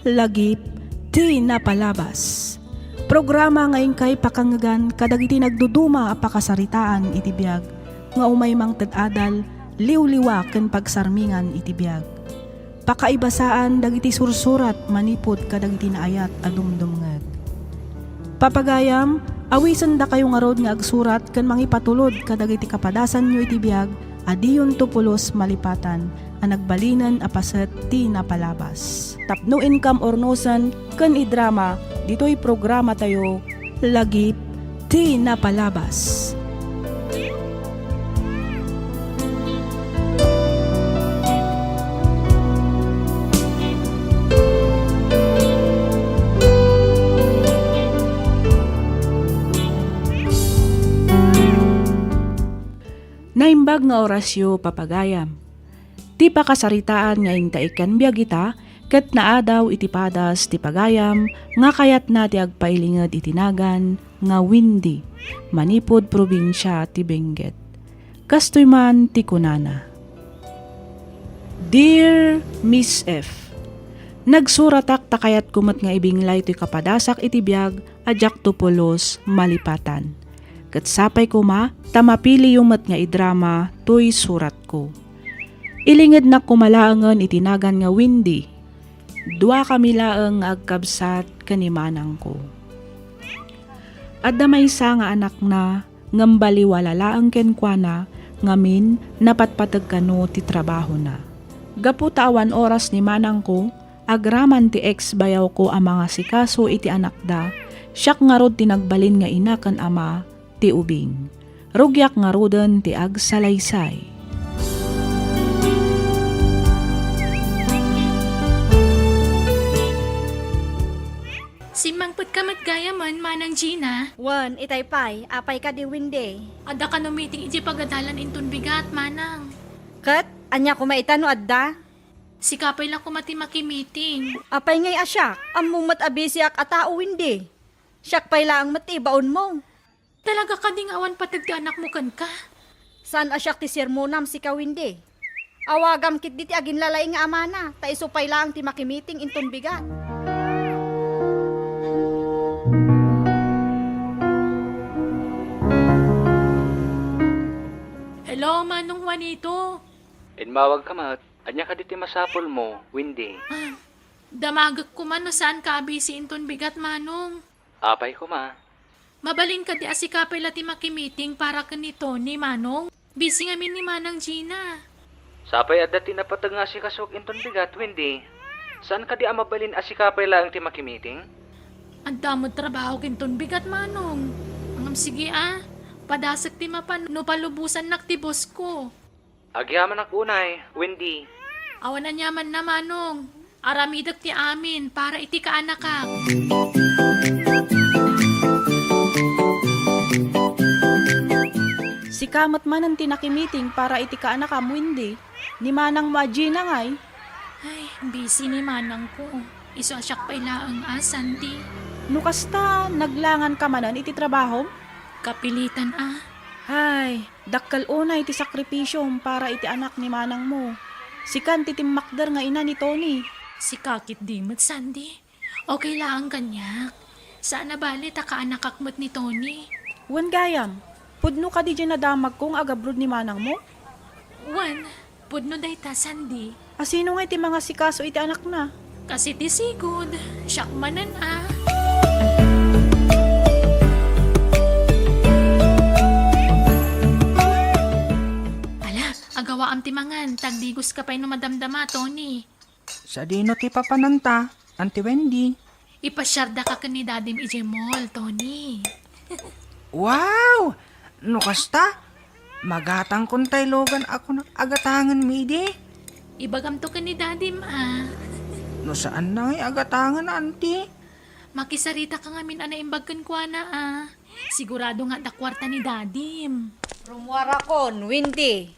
lagip, ti napalabas. Programa ngayon kay pakangagan kadagiti nagduduma a pakasaritaan iti biyag, nga umay mang tadadal, liwliwa ken pagsarmingan iti biyag. Pakaibasaan dagiti sursurat manipod kadagiti naayat a dumdumngeg. Papagayam, awisan da kayo nga rod nga agsurat ken mangipatulod kadagiti kapadasan nyo iti biyag, adiyon tupulos malipatan, a nagbalinan a paset ti napalabas. Tapno income or nosan ken idrama, dito'y programa tayo, lagip ti napalabas. Naimbag nga orasyo papagayam. Ti pakasaritaan nga intaikan biyag ita, ket naadaw iti padas ti pagayam, nga kayat na ti agpailinged itinagan, nga Windy, manipod probinsya ti Benguet. Kastoy man ti kunana. Dear Miss F, nagsuratak takayat kumat nga ibinglay ti kapadasak iti biyag, adyak tupulos malipatan. Ket sapay ko ma, tamapili yung mat nga idrama, tuy surat ko. Ilinged na kumalaangan itinagan nga Windy. Dua kami laeng agkabsat kanimanang ko. Adda maysa nga anak na, ngambaliwala laeng kenkwana, ngamin napatpatag kano ti trabaho na. Gaputa awan oras ni manang ko, agraman ti ex bayaw ko ang mga sikaso iti anak da, siyak nga rod tinagbalin nga ina ken ama, ti ubing. Rugyak nga roden ti agsalaysay. Simangput ka matgayaman, manang Gina. Wan, itay pay, apay ka di Windy. Ada ka no meeting iji pagadalan inton bigat, manang. Kat, anya kumaitan no adda? Si kapay lang kumati makimiting. Apay ngay asyak, among matabisiak atao Windy. Siyak pay lang matibaon mo. Talaga ka ding awan patag ti anak mo kan ka. Saan asyak ti sirmonam si ka Windy? Awagam kit diti agin lalay nga amana, ta isupay lang ti makimiting inton bigat. Hello, manong Juanito. Inmawag ka mat, anya ka diti masapol mo, Windy. Damagak ko man no saan ka abisi inton bigat, manong. Apay ko ma. Mabalin ka di asikapay lati makimiting para ka ni Tony, manong. Busy ngamin ni manang Gina. Sapay adda tinapatag nga si kasok inton bigat, Windy. Saan ka di amabalin asikapay lang ti makimiting? Ang damod trabaho kinton bigat, manong. Angam sige padasak ti mapan no palubusan nak ti boss ko. Agyaman ak unay, Windy. Awan na nyaman na, manong. Aramidak ti amin para iti ka anak ka. Si kamat man ang tinakimiting para iti ka anak am Windy, ni manang Magina ngay. Ay, busy ni manang ko. Iso asyak pa ilaang Sandy. Nukasta naglangan ka manan iti trabaho? Kapilitan Ay, dakkal unay iti sakripisyo para iti anak ni manang mo. Si kan ti timmakder nga ina ni Tony. Si kakit dimot, Sandy. Okay lang kanyak. Saan na bali ka anak kakmot ni Tony? Wan gayam, pudno ka di dyan nadamag kong agabrod ni manang mo? Wan, pudno day ta, Sandy. Asino nga iti mga sikaso iti anak na? Kasi ti sigod, siyak manan Agawa am timangan, tagdigos ka pa'y no madamdama, Tony. Sa dino ti papananta, Auntie Wendy. Ipasyarda ka ni Dadim ije mall, Tony. Wow! No kasta? Magatang kun tay logan ako agatangan midi. Ibagam to ka ni Dadim, No saan na ngay agatangan, Auntie? Makisarita ka nga min imbagkan kwa na, Sigurado nga dakwarta ni Dadim. Rumwara kon, Windy.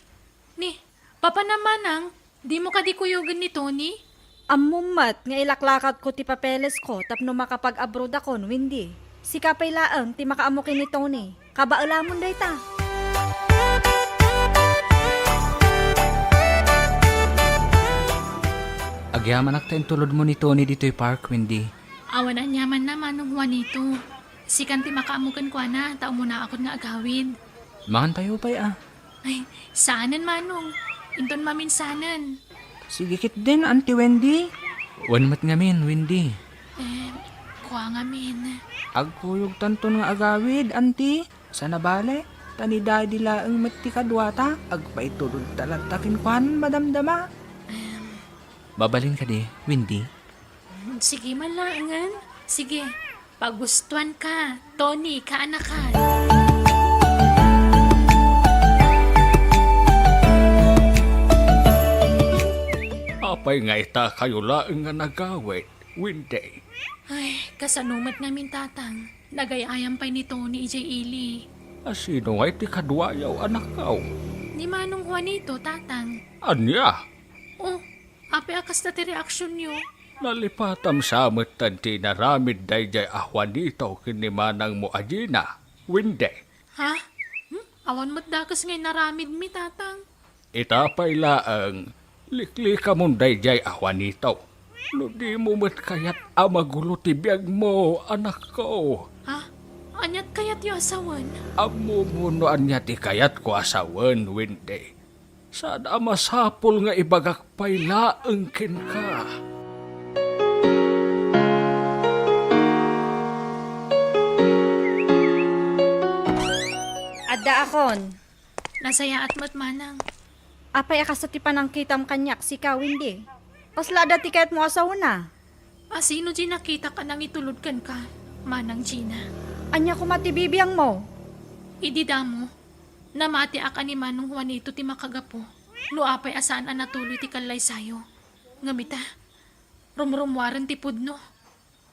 Ni, papa naman di mo ka di kuyugan ni Tony? Amumat nga ilaklakat ko ti papeles ko tapno makapag-abroad ako, Windy. Si kapay laang ti makaamukin ni Tony. Kabaalamon day ta. Agyaman akta tulod mo ni Tony dito'y park, Wendy. Awan na nyaman naman ng Juanito. Sikan ti makaamukan ko na, tao mo na ako nga agawid. Mangan tayo pa'y Ay, saanan manong. Inton maminsanan. Sige kit din, Auntie Wendy. Wanmat ngamin, Wendy. Kuha nga min. Agkuyog tanton nga agawid, Auntie. Sa nabale, tani daddy laeng mati kadwata. Agpaitulod talatakin kuhan, madamdama. Babalin ka di, Wendy. Sige malangan. Sige, pagustuhan ka. Tony, kaanakan. Apay nga ita kayo laeng nga nagawit, Wendy. Ay, kasanumat namin tatang. Nagayayam pa ni Tony ijay ili. Asino nga iti kadwayaw anak kaw? Ni Manong Juanito, tatang. Anya, Oh, ape akas na ti reaksyon nyo. nalipatam sa amutan ti naramid dayjay ahwan dito kinimanang mo ajina, Wendy. Ha? Awan mo't dakas ngay naramid mi, tatang. Itapay laeng, likli ka mong dayjay ahwan dito. No di mo mat kayat amagulo ti biyag mo, anak ko. Ha? Anyat kayat yo asawan? Amo mo no anya ti kayat ko asawan, Wendy. Saan amasapol nga ibagak pay laeng ken ka. Adda akon. Nasaya at matmanang. Apay akas ti panangkitam kanyak si ka, Wendy. Kasla da ti kayat mo asawa na. Sino di nakita ka nang itulod kan ka, Manang Gina? Anya ko matibibiyang mo. Idida mo, namati aka ni Manong Juanito ti makagapo. No apay asaan ang natuloy ti kalay sayo. Ngamita, rumrumwaran ti pudno.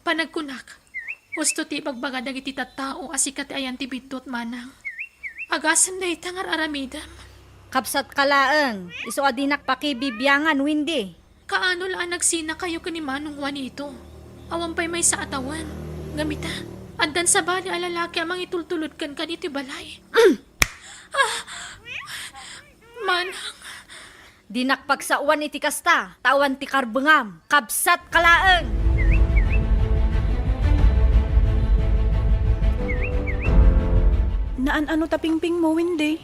Panagkunak, gusto ti bagbaga dagiti tattao asikat ayan ti bitot manang. Agasan na itangar aramidam. Kapsat kalaeng. Iso adinak pakibibiyangan, Wendy. Kaano laan nagsina kayo ka ni Manong Juanito? Awan pa'y may sa atawan. Ngamita, andan sa bali alalaki amang itultulod kan kaniti balay. Manang, Dinak pagsauan iti kasta. Tawan ti karbengam. Kapsat kalaeng. Naan ano tapingping mo, Wendy?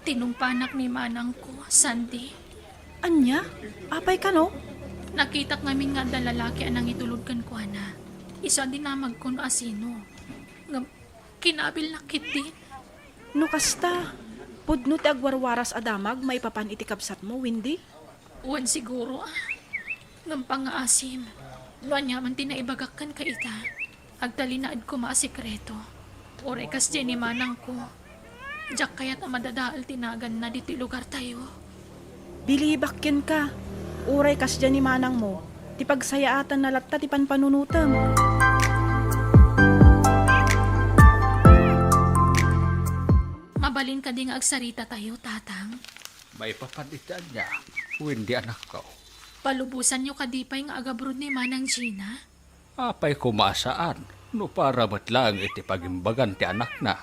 tinumpanak ni Manang ko, Sandy. Anya? Apay ka no? Nakita ngamin nga da lalaki anang itulod kan ko na. Isa din namag ko no asino. Nga, kinabil nakit din. No kasta. Pudno ti agwarwaras adamag may papan itikapsat mo, Wendy? Uwan siguro Ngampang nga asim. Luan yaman tinaibagakkan ka ita. Agtalinaad ko maasikreto. Orekas dyan ni Manang ko. Diyak kaya't amadadaal tinagan na dito lugar tayo. Bilibakyan ka. Uray kas dyan ni Manang mo. Ti pagsayaatan na latta ti panpanunutam. Mabalin ka di nga agsarita tayo, tatang. May papanitan niya, Wendy anak ko. Palubusan nyo kadipay nga agabrod ni Manang Gina. Apay kumasaan, no para matlang iti pagimbagan ti anak na.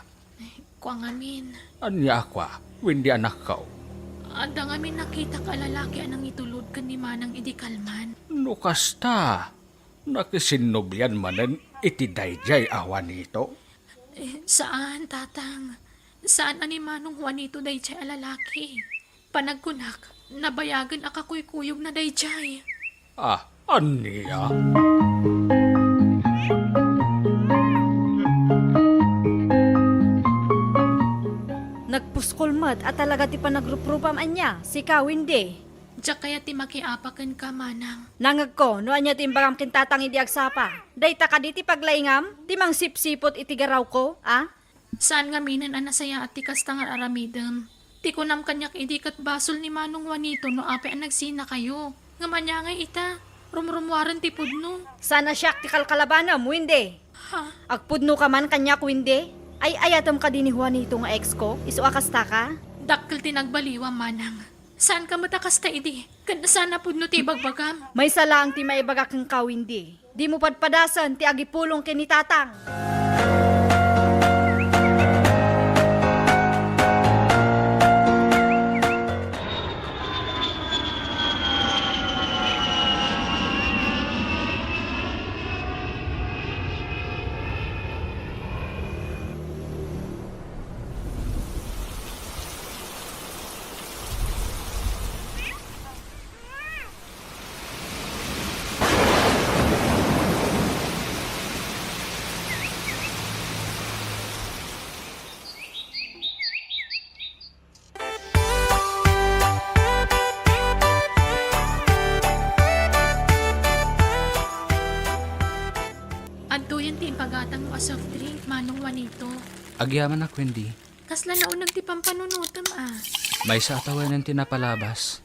Kuang amin. Anya akwa, Wendy anak ko. Adang amin nakita ka lalaki anang itulod ka ni Manang idikalman. No kasta, nakisinubyan manen iti dayjay awan nito. Saan, tatang? Saan ani Manong Juanito dayjay alalaki? Panagkunak, nabayagan akakuy-kuyog na dayjay. Anya? Nagpuskulmat at talaga ti panagrupropam anya. Si ka, Wendy. Diyak kaya ti makiapakan ka, Manang. Nangag ko, no anya ti imbagam kintatang idi agsapa. Dayta ka di ti paglaingam, ti mang sipsipot iti garaw ko, Saan nga minan anasaya at ti kastangar aramidem? Ti kunam kanyak idikat basol ni Manong Juanito no ape ang nagsina kayo. Nga manyangay ita, rumrumwaran ti pudno. Sana siyak ti kalkalabanam, Wendy. Ha? Agpudno ka man kanyak, Wendy. Ay ayatom ka din ni Juanito nga ex ko, iso akasta ka. Dakkel ti nagbaliwa, Manang. Saan ka matakas ta idi? Kanda sana pudno ti bagbagam. May salaang ti maibaga kang ka, Wendy. Di mo padpadasan ti agipulong kinitatang. Ayon ti impagatang mo a soft drink, Manong Juanito. Agyaman nak, Wendy. Kasla na unang ti pampanunutam May sa atawanan tinapalabas.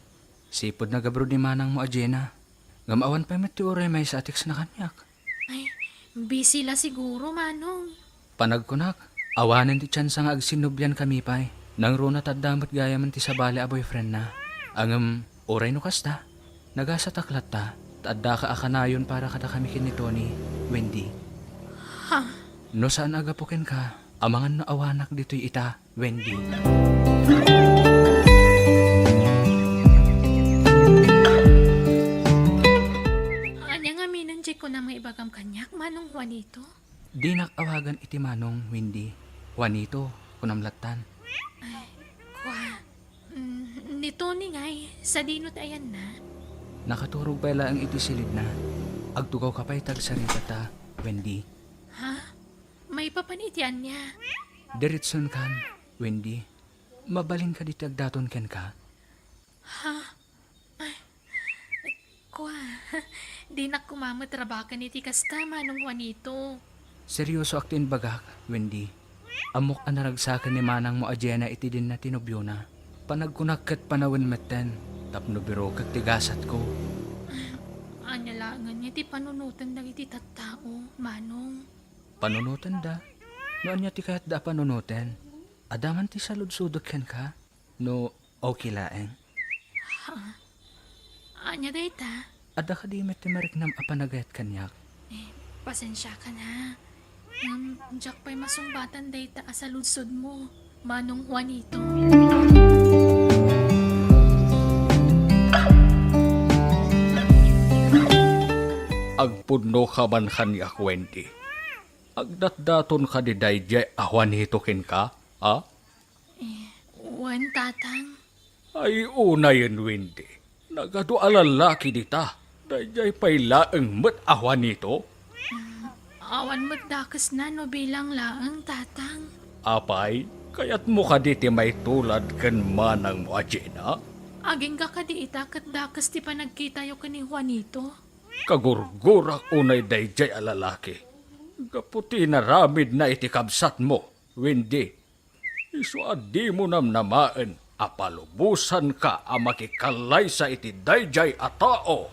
Sipod na gabro ni manang mo a Jenna. Gamawan pa met ti uray may sa atiks na kanyak. Ay, busy la siguro, Manong. Panagkunak, awanan ti tsansa nga agsinubyan kami pa'y. Nang runa taddamat gaya man ti sabali a boyfriend na. Angam, uray no kasta. Nagasa taklat ta. Tadda ka akanayon para kada kami kinito ni Wendy. Ha? No saan agapukin ka? Amangan na awanak dito'y ita, Wendy. Anya nga minanjay ko na may ibagam kanyak, Manong Juanito. Di nakawagan iti manong, Wendy. Juanito, kunamlatan. Kwa, ni Tony nga'y, sa dinot ayan na. Nakaturog pala ang iti silid na. Agtugaw ka pa'y tagsarita ta, Wendy. Ha? May papanitian niya. Diritson kan, Wendy. Mabalin ka dito agdaton ken ka. Kwa, di na kumamatrabakan iti kasta, Manong Juanito. Seryoso aktin bagak, Wendy. Amok ang naragsakan ni manang mo adyena iti din na tinubyo na. Panagkunak kat panawan metten. Tapno biro kag tigasat ko. Anya langan niya ti panunutan ng iti tattao, Manong. Panunutan da. No anya ti kahit da panunutan. Adaman ti saludsudok ken ka. No okay laeng. Anya dayta? Ada ka di met ti mariknam apanagayat kanyak. Pasensya ka na. Diyak pa'y masumbatan dayta sa ludsod mo, Manong Juanito. Agpudno ka man kanyak, Wendy. Agdatdaton ka di dayjay Juanito ken ka, ha? Wan tatang, Ay unayan, Wendy. Nagado alalaki dita. Dayjay pay laeng met Juanito. awan magdakas na no bilang laang tatang. Apay, kayat mo ka diti may tulad ken manang mo Jenna. Aging ka di itakat dakas ti panagkita yo ka ni Juanito. Kagurgurak unay dayjay alalaki. Gaputi na ramid na iti kabsat mo, Wendy. Isu adi mo namnamaan, apalubusan ka a makikalay sa iti dayjay a tao.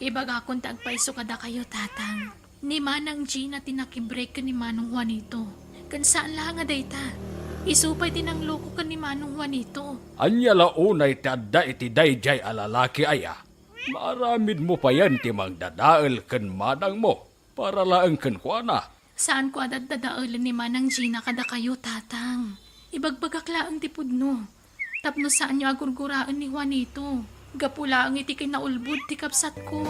Ibaga kung tagpaiso kada kayo tatang. Ni Manang Gina tinakibreak ka ni Manong Juanito. Kan saan lang nga dayta? Isupay tinangloko ka ni Manong Juanito. Anya launay tadda iti dayjay alalaki aya. Maramid mo pa yan ti magdadaal ken manang mo para laeng ken kuana. Saan ko adad dadaalan ni Manang Gina kada kayo tatang? Ibagbagak laang tipudno. Tapno saan nyo agurguraan ni Juanito. Gapula ang iti kinaulbud ti kapsat ko.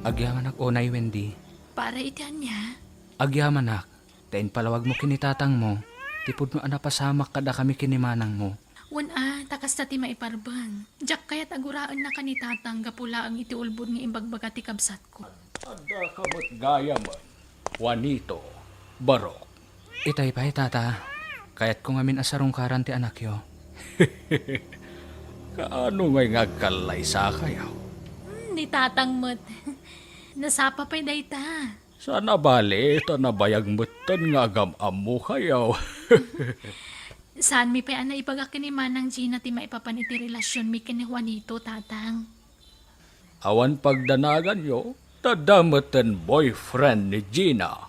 Agyaman ak unay, Wendy. Para itian niya. Agyaman ak. Tain palawag mo kinitatang mo. Tipod mo anapasamak kada kami kinimanang mo. Takas ta ti maiparbang. Diyak kaya't aguraan na kanitatang gapula ang iti ulbud ng imbagbaga ti kapsat ko. Adda kamot gaya man, Juanito, Barok. Itay pa'y tata. Kaya't kung amin asarong karan ti anak yo. Kaano ngay ngagkalay sa kayaw? Ni tatang mo't. Nasapa pa'y dayta. Sana bali, tanabayag mutan nga gamam mo kayaw. Saan mi pa na ipagak ni Manang Gina ti maipapan iti relasyon mi kini Juanito, tatang? Awan pagdanagan yo, tadamatan boyfriend ni Gina.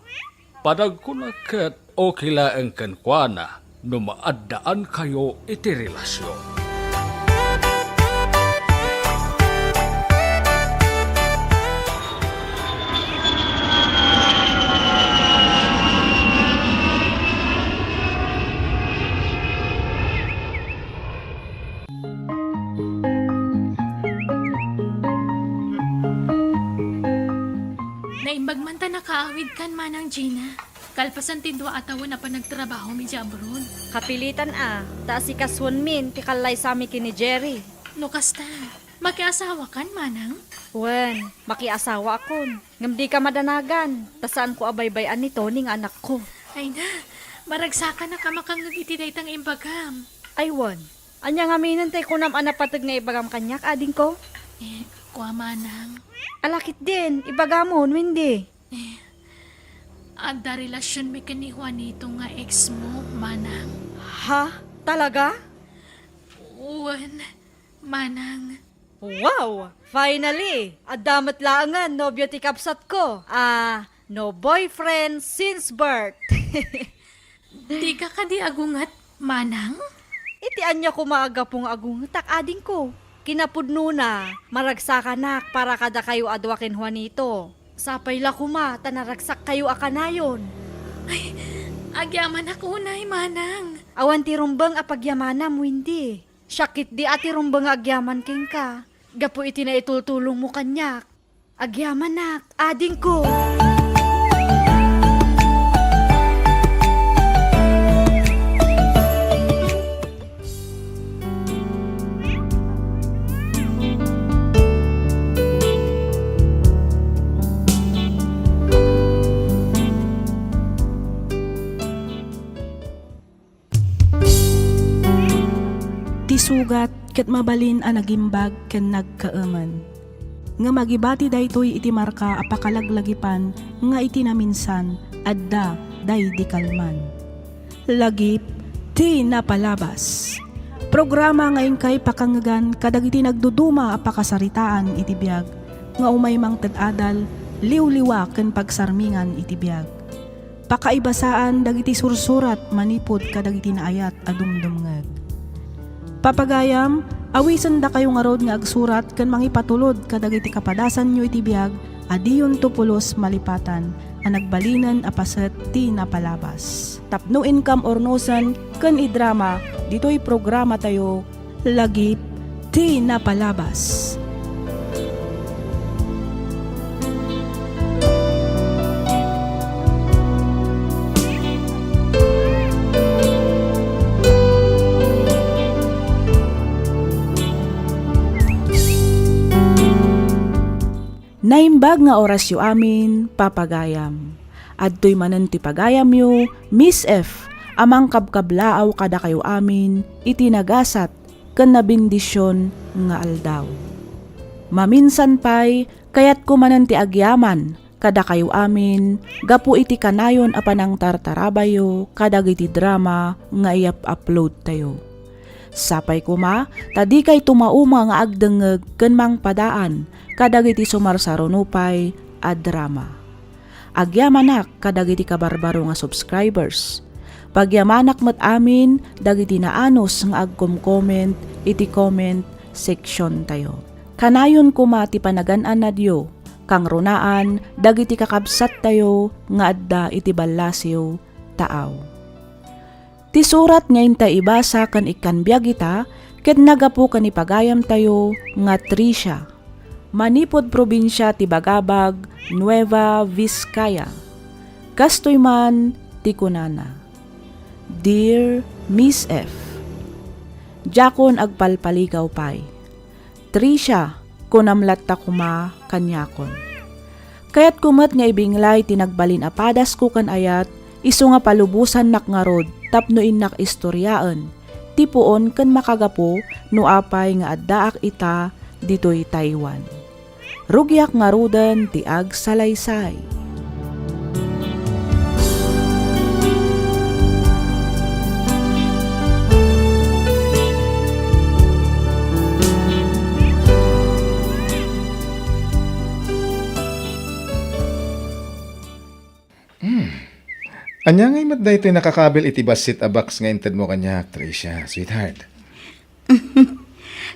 Panagkunakat o kilaeng kankwana, numaadaan kayo iti relasyon. Naimbagman ta nakaawid kan Manang Gina. Kalpasan ti dua atawa na pa nagtrabaho mi abroad. Kapilitan taas si kaswan min, ti kalay sa amin kini Jerry. No kasta, makiasawa kan Manang? Wen, makiasawa akon. Ngam di ka madanagan, tasaan ko abaybayan ni Tony nga anak ko. Ay na, maragsakan na ka makangag iti daytang imbagam. Ay wen, Anya nga minantay ko nam anapatag nga ibagam kanyak, ading ko. Kwa manang. Alakit din, ibagamon, Wendy. Adda relasyon mi kani Juanito nga ex mo, manang. Ha? Talaga? Uwan, manang. Wow! Finally! Adamat laangan, nobyo ti kapsat ko. No boyfriend since birth. Di ka kadi agungat, manang? Iti anya ko maaga pong agung tak ading ko. Kinapudno na, maragsakanak para kada kayo adwakin Juanito. Sapay la kuma, tanaragsak kayo akanayon. Agyaman ako unay, manang. Awan ti rumbang apagyamanam, Windy. Syakit di ati rumbang agyaman king ka. Gapo iti na itultulong mo kanyak. Agyaman nak, ading ko. Ti sugat ket mabalin a nagimbag ken nagkaaman. Nga magibati daytoy iti marka apakalaglagipan nga iti naminsan adda day di kalman. Lagip ti napalabas. Programa ngayon kay pakangagan kadagiti nagduduma apakasaritaan iti biag nga umay mang ted-adal liwliwa ken pagsarmingan iti biag. Pakaibasaan dagiti sursurat manipod kadagiti naayat adumdumngeg. Papagayam, awisan da kayo nga rod nga agsurat kan mangipatulod kadagiti kapadasan nyo iti biag adiyon tupulos malipatan ang nagbalinan apaset ti napalabas. Tapno income or nosan kan idrama dito'y programa tayo lagip ti napalabas. Naimbag nga orasyo amin, papagayam. Adtoy manen ti pagayam yo, Miss F, amang kabkablaaw kada kayo amin, itinagasat, ken nabindisyon nga aldaw. Maminsan pay, kayat kumanen ti agyaman, kada kayo amin, gapu iti kanayon apanang tartarabayo, kadagiti drama nga iap-upload tayo. Sapay kuma, tadi kay tumauma nga agdengeg ken mangpadaan, kadagiti sumarsarunupay a drama. Agyamanak kadagiti kabarbaro nga subscribers. Pagyamanak met amin dagiti naanos nga agkom-comment iti comment section tayo. Kanayon kuma ti panagan-an na Diyo, kang runaan dagiti kakabsat tayo nga adda iti ballasyo taaw. Ti surat ngayon ta ibasa kan ikanbiag ita ket nagapu kan ipagayam tayo nga Tricia. Manipod probinsya ti Bagabag, Nueva Vizcaya. Kastoy man ti kunana. Dear Miss F, Jakon agpalpaligaw pay. Tricia, kunamlat ta kuma kanyakon. Kayat kumat nga ibinglay tinagbalin apadas ko kan ayat, isu nga palubusan nak nga rod, tapno inak istoryaan. Tipuon kan makagapo, no apay nga addaak ita, dito'y Taiwan. Rugyak nga rudan ti ag salaysay. Anya ngay mat daytoy nakakabil iti basit a box nga inted mo kanya, Tricia, sweetheart.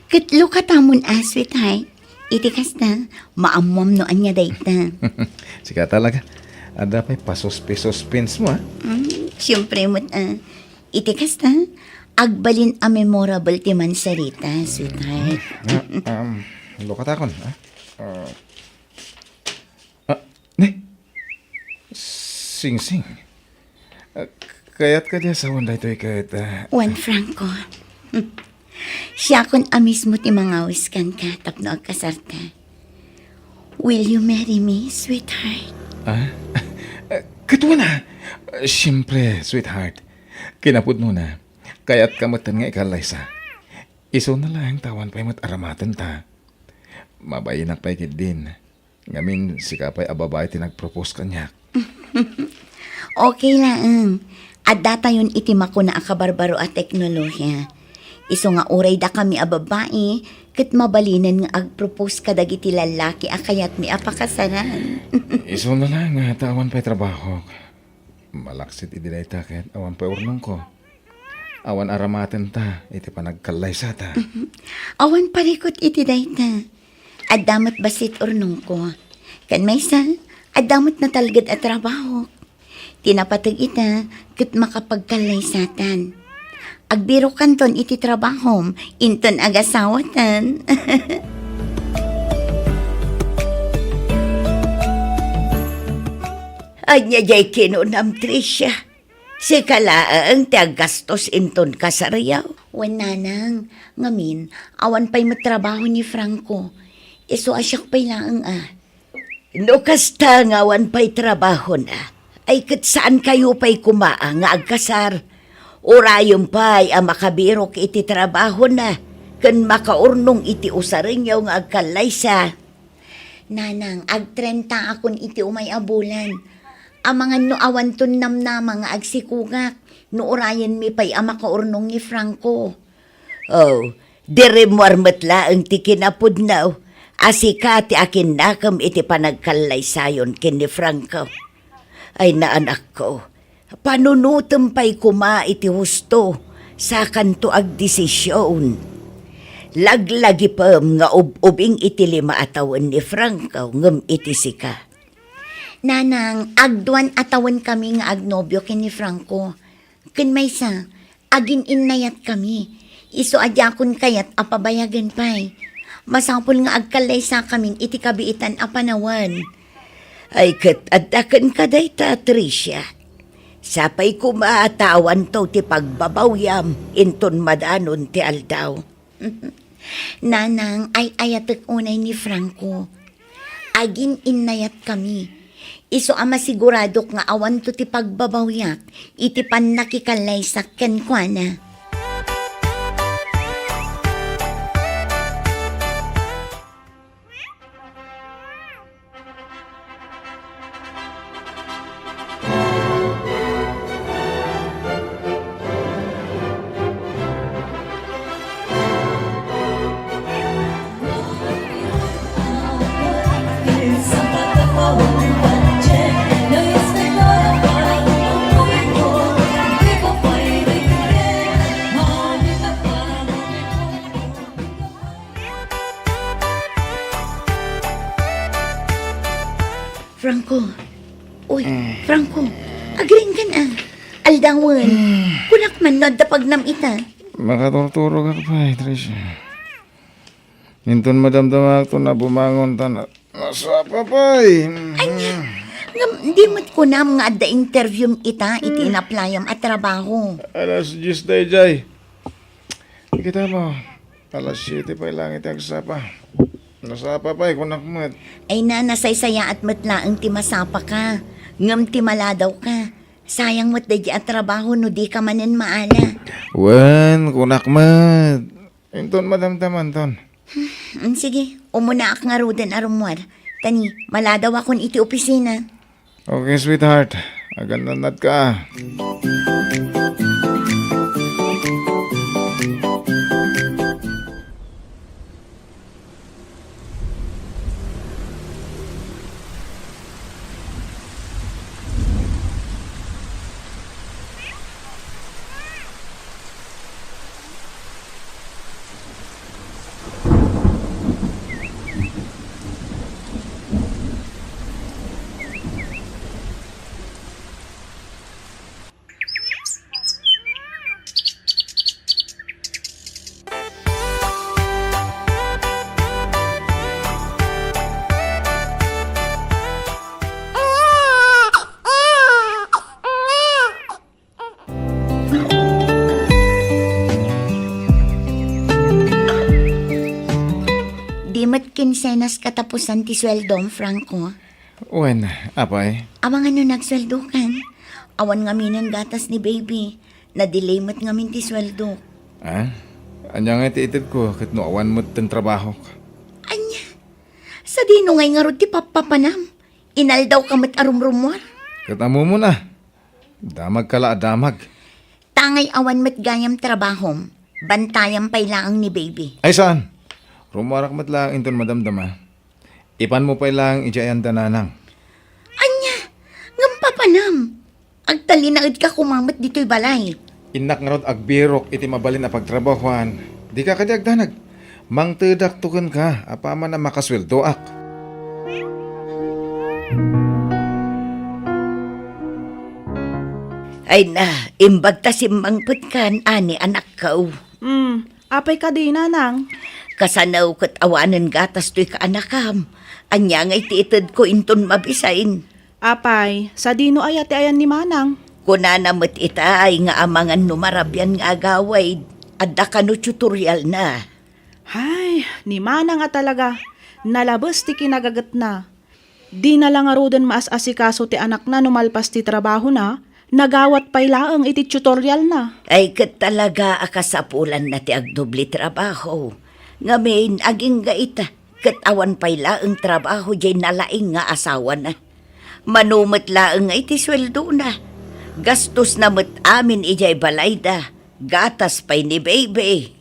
Kitlo ka tamon sweetheart. Iti kasta, maamwam no anya dayta. Sika talaga. Ada pa'y pasuspi-suspins mo, ha? Siyempre mo't, iti kasta, agbalin a memorable ti Mansarita, sweetheart. Lukat akon, ha? Ne? Sing-sing. Kayat ka diya sa hunday to'y kahit, Juan Franco. Siya kon a mismo ti mangawiskan ka, tapno agkasarta. Will you marry me, sweetheart? Katwa na. Siyempre, sweetheart. Kinapudno na. Kaya't kamutan nga ikalaysa. Iso na lang tawan pa'y mat-aramatan ta. Mabayinak pa'y kid din. Ngamin si kapay ababay ti nag-propose kanyak. Okay lang. At data yun itima ko na akabarbaro at teknolohiya. Iso nga uray da kami a babae, kat mabalinan nga ag-propose kadag iti lalaki akayat mi apakasaran. Iso na lang tawan pa'y trabaho. Malaksit ididay ta ket awan pa'y urnong ko. Awan aramatan ta, iti panagkalay sa ta. Awan parikot iti dayta. At damat basit urnong ko. Kan may sa, at damat na talgad at trabaho. Tinapatag ita, kat makapagkalay satan. Agbiro kanton iti trabahom, inton agasawatan. Anya jay kinunam, Tricia. Si kalaang ti aggastos inton kasarayaw. Wananang, ngamin, awan pa'y matrabaho ni Franco. Iso asyak pa'y laang No kasta nga awan pa'y trabaho na. Ay kat saan kayo pa'y kumaa nga agkasar? Orayon pa'y makabirok iti trabaho na. Kan makaurnong iti usarinyaw nga agkalaysa. Nanang, agtrenta akon iti umay abulan. Amangan no awan ton namnama nga agsikugak. No orayan mi pa'y makaurnong ni Franco. Oh, diremuarmat laang ti kinapudnaw. Asika ti akin nakam iti panagkalaysayon kin ni Franco. Ay naanak ko, panunutom pa'y kuma iti husto sa kanto ag desisyon. Laglagi pa nga ubing iti 5 atawan ni Franco ngam iti sika. Nanang, agduan atawan kami nga agnobyo kin ni Franco. Kin may sa, agin innayat kami. Iso adyakon kayat apabayagan pa'y. Masapol nga agkalay sa kamin iti kabiitan apanawan. Ay kat adakan ka day ta, Tricia. Sapay kumaatawan to ti pagbabawyam inton madanon ti aldaw. Nanang, ay ayatek unay ni Franco. Agin innayat kami. Iso ama siguradok nga awan to ti pagbabawyak, iti pan nakikalay sa kenkwana. Franco. Uy, Franco. Agring ka na. Aldawan. Kunak man no da pagnam ita. Makaturturo ka pa, Tricia. Hinton madamdamak to na bumangon ta na. Masapa pa Anya. Di mo't kunam nga adda interview ita iti inaplayam at trabaho. Alas 10 day, Jay. Kita mo. Alas 7 pa lang iti agsapa. Nasapa pa kunakmat. Ay na, nasaysaya at matlaang ti masapa ka. Ngam ti maladaw ka. Sayang mo't da at trabaho no di ka manin maala. Wen, kunakmat. Hinton madamdaman ton. Sige, umuna ak nga rudan arumwar. Tani, maladaw akon iti opisina. Okay, sweetheart. Agandanad ka. Dimat kinsenas katapusan ti sweldom, Franco. Wen, apay. Amang ano nagsweldo kan? Awan nga minan gatas ni baby. Na-delay mo't nga min ti sweldo. Ah? Anya nga iti-itid ko, kat no awan mo't tang trabaho ka. Anya, sa dino ngay nga ro ti papapanam. Inal daw kamat arumrumwar. Kat amo mo na. Damag kala damag. Tangay awan mat gayam trabahom. Bantayam pay laang ni baby. Ay saan? Rumarak mat lang inton madamdama. Ipan mo pa lang ijayan dananang. Anya, ngam papanam. Agtalinaid ka kumamat dito'y balay. Inak nga rod agbirok iti mabalin na pagtrabahuan. Di ka kadiagdanag. Mang tedak tuken ka, apaman na makasweldoak. Ay na, imbag ta simbangput kan, ani anak kau. Apay ka di nanang. Kasanaw kat awanan gatas to'y kaanakam. Anya ngay tiitid ko inton mabisain. Apay, sa dino ay ati ayan ni manang. Kuna namat ita ay nga amangan numarabyan nga agaway. Adda ka no tutorial na. Hay, ni manang nga talaga. Nalabas ti kinagagat na. Di na lang arudan maas-asikaso ti anak na numalpas ti trabaho na. Nagawat pay laang iti tutorial na. Ay kat talaga akasapulan na ti agdubli trabaho. Ngamin aging gaita. Kat awan pay laang trabaho jay nalaing nga asawa na. Manumat laang nga iti sweldo na. Gastos na mat amin ijay balayda. Gatas pay ni baby.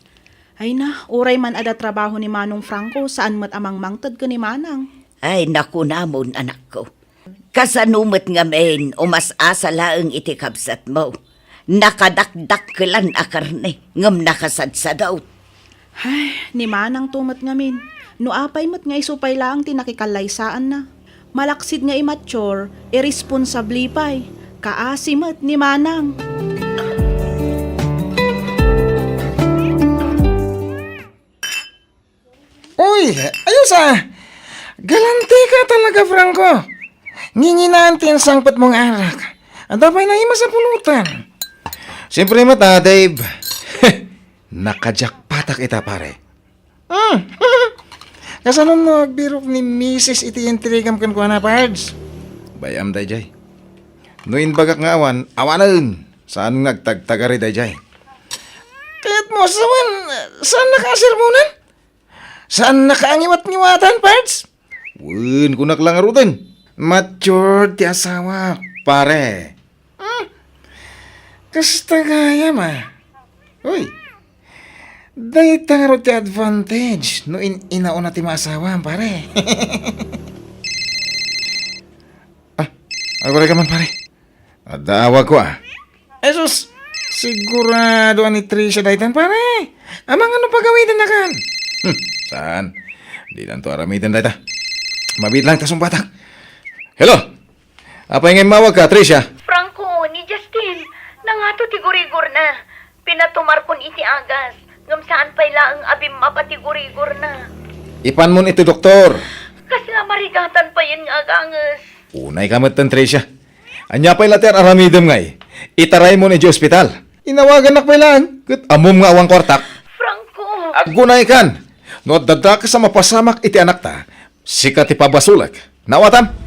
Ay na, uray man ada trabaho ni Manong Franco saan mat amang mangtad ka ni Manang. Ay naku namon anak ko. Kasanumat nga men, umas-asa laang iti kabsat mo. Nakadakdak kelan akarne, ngam nakasadsadaw. Ay, ni Manang tumat ngamin. No apay mat nga isupay laang tinakikalaysaan na. Malaksid nga immature, irresponsabli pay. Kaasimat ni Manang. Uy, ayos ah! Galanti ka talaga, Franco. Nginginaan sangpat mong arak. Ang dabay na ima sa pulutan. Siyempre mata, Dave. Nakajakpatak ita, pare. Kasanon mo agbirok ni Mrs. iti intrigam kan kuha na, Pards? Bayam, Dayjay. Nuin bagak nga awanan. Saan nagtagtagari, Dayjay? Kahit mo, saan nakasirmunan? Saan nakaangiwat-ngiwatan, Pards? Wun, kunak lang arutin. Mature ti asawa, pare. Kasta gaya ma. Uy, dahi tangaro ti advantage no inauna ti maasawa, pare. Agora ka man, pare. Adawa ko Jesus, sigurado ni Trisha daytan, pare. Amang ano pagawitan na kan? Saan? Di lang to aramitan dayta. Mabit lang tasong batak. Hello? Apa ingin mawag ka, Trisha? Franco, ni Justin, nangato tigurigor na. Pinatumar kon iti agas. Ngam saan pa'y laang abim mapatigurigor na. Ipan mo ito, doktor. Kasla marigatan pa yun nga agangas. Unay kamatan, Trisha. Anya pa'y later aramidam ngay. Itaray mo ni di ospital. Inawagan nak pa'y lang. Kat amom nga awang kwartak. Franco! Agunay kan. No dada ka sa mapasamak iti anak ta. Sikat ipabasulak. Nawatan?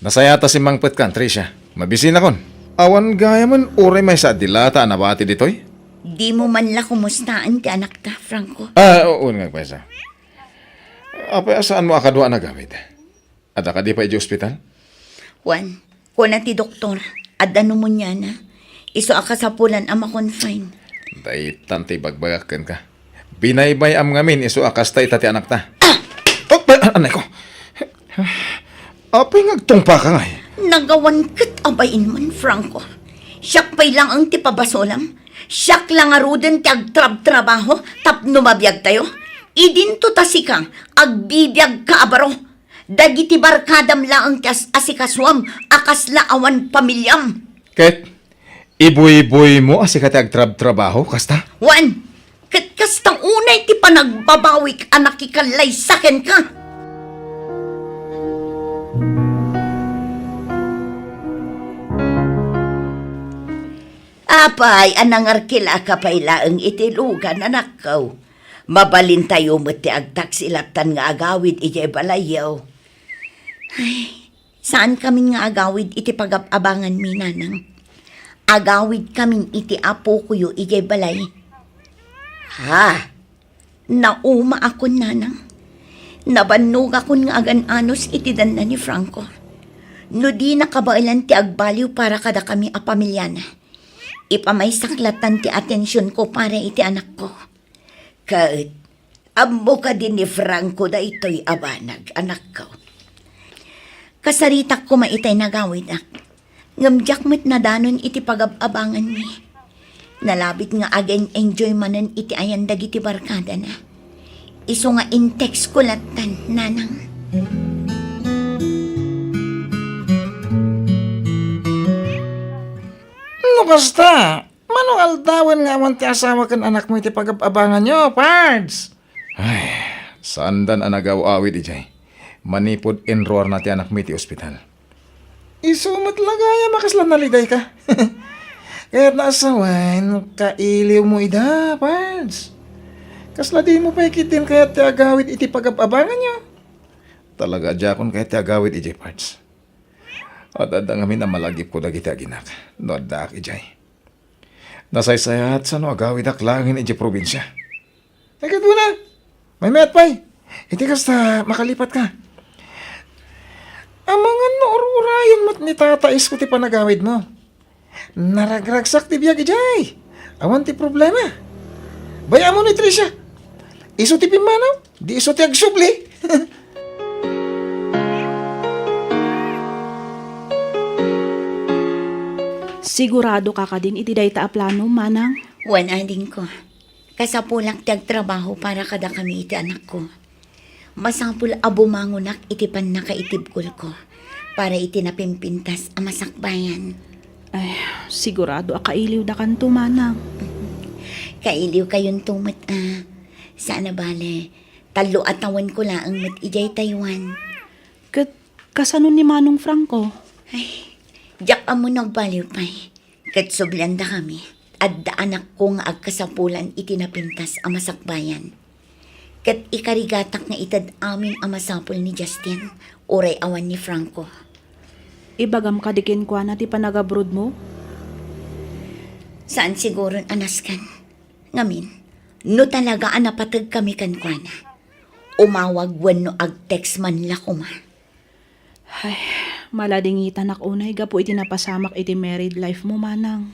Nasayata si Mangpet kan, Trisha. Mabisin akon. Awan gaya man uray may sa dilata na bati ditoy? Di mo man la kumustaan ti anak ta, Franco. Oo nga pwesa. Apa saan mo akadwa na gamit? Ada ka di pa iti ospital? Juan, kuna ti doktor, adda pneumonia na. Iso akasapulan ama confine. Day tante bagbagakan ka. Binaybay am ngamin iso akas ta itati anak ta. Oh, anay ko. Apay ngagtungpa ka nga eh. Nagawan kat abayin man, Franco. Siyak pa'y lang ang tipabasolam. Siyak lang aruden ti agtrab-trabaho tapno mabiyag tayo. Idinto tasikang agbibiyag ka abaro. Dagiti barkadam lang ang asikaswam akasla awan pamilyam. Ket, iboy-boy mo asikati agtrab-trabaho, kasta? Juan, kat kastang unay ti panagbabawik anak ikalay saken ka. Apay, anang arkila ka pa'y laang itilugan, anak ko. Mabalin tayo mo ti agtaksilatan nga agawid iti balayaw. Ay, saan kami nga agawid iti pag-abangan mi, nanang? Agawid kaming iti apo kuyo ijay balay. Ha? Nauma ako nanang. Nabannog akon nga agan-anos iti dan na ni Franco. No di nakabailan ti agbaliw para kada kami a pamilyana. Ipamay saklatan ti atensyon ko para iti anak ko. Kaet, ambo ka din ni Franco da ito'y abanag, anak ko. Kasaritak ko maitay nagawid ak. Ngamjak met na danon iti pagabangan mi. Nalabit nga again enjoy manen iti ayan dagiti barkada na. Iso nga in-text ko latan, nanang. No basta, manong aldawan nga awan ti asawa kan anak mo iti pagabangan nyo, Pards. Ay, saan dan anagaw-awid ijay? Manipod enroar na ti anak mo iti ospital. Isumat lagaya makaslan naliday ka. Kaya naasawan, kailiw mo ida, Pards. Kasla di mo pa ikitin kaya ti agawid iti pagabangan nyo. Talaga adjakon kaya ti agawid ijay, Pards. At adang amin na malagip ko dagiti aginak. No adak ijay. Nasaysayat sa no agawid aklangin ijay probinsya. Agad mo na. May met pay. Iti kasta makalipat ka. Ang mga noorurayon mo't ni tatais ko ti panagawid mo. Naragragsak ti biyag ijay. Awan ti problema. Baya mo ni Tricia. Iso ti pimanaw. Di iso ti agsubli. Sigurado ka din iti dayta a plano, manang? Wan ading ko. Kasapulak ti agtrabaho para kada kami iti anak ko. Masapul abumangunak iti pan nakaitibkol ko para iti napimpintas a masakbayan. Ay, sigurado a kailiw da kanto, manang. Kailiw kayon tumat Sana bale, talo atawan ko laang mat ijay Taiwan. Kasano ni Manong Franco? Ay, jak amo nagbaliw pay. Kat sublanda kami. At da anak ko nga agkasapulan iti napintas a masakbayan. Kat ikarigatak nga itad amin a masapul ni Justin, oray awan ni Franco. Ibagam ka dikin kwa na ti panagabrood mo? Saan siguro anaskan? Ngamin, no talaga anapatag kami kan kwa na. Umawag wano ag-text man la kuma. Ay, maladingitan ak unay gapo iti napasamak iti married life mo, manang.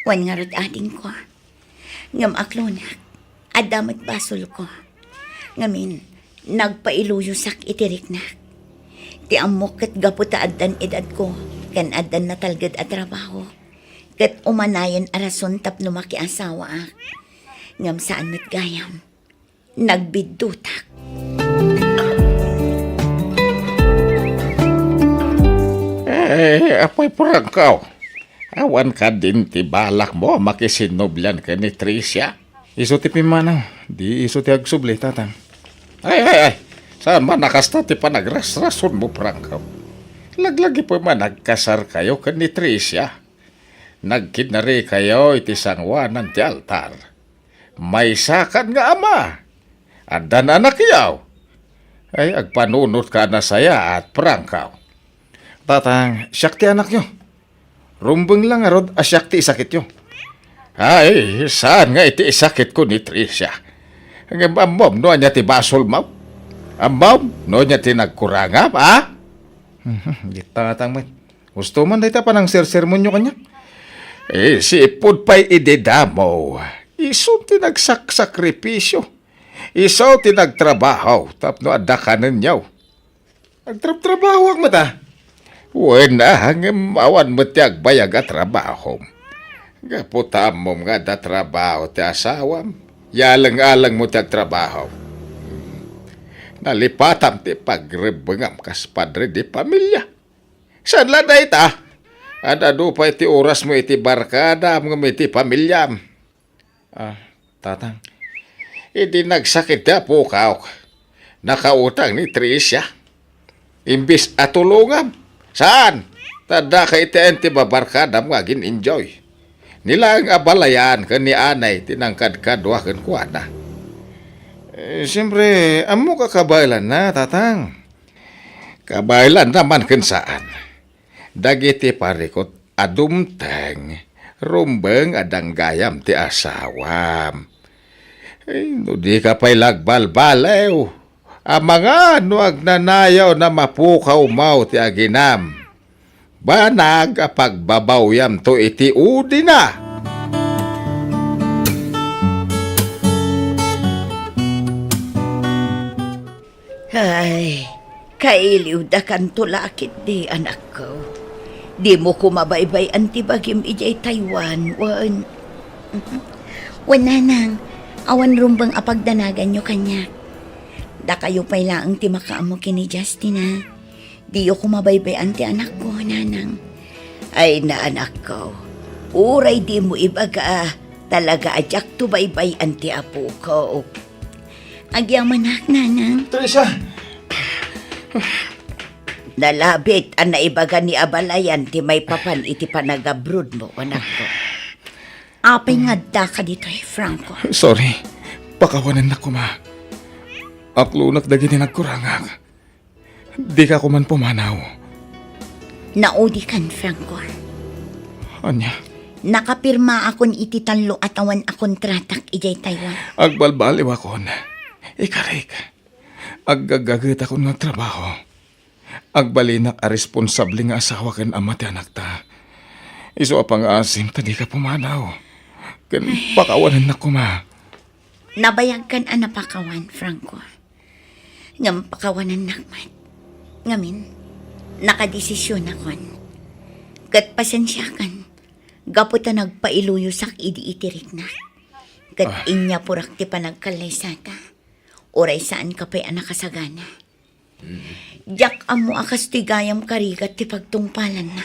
Wan nga rod ading ko. Ngam aklonak, adamat basol ko. Ngamin, nagpailuyusak itiriknak. Ti amok kat gapo ta addan edad ko, kan addan na talgad at trabaho. Kat umanayan arason tapno makiasawa ak. Ngam saan met gayam, nagbidutak. Apoy Prangkaw. Awan ka din ti balak mo makisinublan ka ni Tricia. Iso ti pimanang. Di iso ti agsubli, tatang. Ay. Saan man nakasta ti panagrasrason mo, Prangkaw? Laglagi po man nagkasar kayo ka ni Tricia. Nagkidnari kayo iti sangwanan ti altar. May sakan nga ama. Adan anak yaw. Ay agpanunot ka na saya at Prangkaw. Tatang, siyak ti anak nyo. Rumbeng lang arod, asyak ti isakit nyo. Ay, saan nga iti isakit ko ni Tricia? Ang amom, no niya ti basol mo? Amom, no niya ti nagkurangam, ha? Di tatang, may. Gusto man dahita pa ng sermon nyo kanya. Si ipod pa'y ididamo. Iso ti nagsakripisyo. Iso ti nagtrabaho. Tapno adakanan niyaw. Nagtrabaho ang mata. Wena, hanggang awan mo ti agbayag at trabaho. Gaputam mo nga da trabaho ti asawam. Yalang-alang mo ti agtrabaho. Nalipatam ti pagrebengam kas padre di pamilya. Saan la da ita? Adado pa iti oras mo iti barkada mo iti pamilyam. Tatang. Idi nagsakit na po ka. Nakautang ni Tricia. Imbis atulungam. Saan? Tada ka iti ti babarkada mo agin enjoy. Nilang abalayan ka ni anay tinangkad-kadwa kan kuana. Siyempre, amo ka kabaylan na, tatang. Kabaylan naman kan saan. Dagiti parikot adumteng, rumbeng adang gayam ti asawam. No di ka pa'y lagbal-balew. Mga nuag nanayaw na mapukaw mau ti aginam. Banag apagbabawyam to iti udi na. Ay, kailiw da kan tulakit di anak ko. Di mo kumabaybay antibagim ijay Taiwan, wan. Nanang, awan rumbang apagdanagan nyo kanya. Da kayo pa'y laang ti makaamo kini Justin ha. Di yo kumabaybay anti anak ko, nanang. Ay na anak ko, uray di mo ibaga talaga ajak to baybay anti apo ko. Agyamanak, nanang. Teresa! Nalabit ang naibaga ni Abalayan ti may papan iti panagabrod mo, anak ko. Apay nga da ka dito Franco. Sorry, pakawanan na ko, ma. Aklunak dagi ni nagkurangak. Di ka ko man pumanaw. Naudi kan, Franco. Anya, Nakapirma akon iti tanlo atawan akon tratak ijay Taiwan. agbalbaliw akon. Ikarik. Aggagagat akon nga trabaho. Agbalinak a responsable nga asawa ken ama ti anak ta. Iso apang asim ta di ka pumanaw. Ken pakawanan na ko, ma. Nabayag kan anapakawan, Franco. Ngam pakawanan nakmat. Ngamin, nakadesisyon akon. Kat pasensya kan. Gaputa nagpailuyosak idi itirik na. Kat inya purak ti panagkalaysata. Oray saan ka pa'y anak kasagana. Jak amo akas ti gayam karigat ti pagtungpalan na.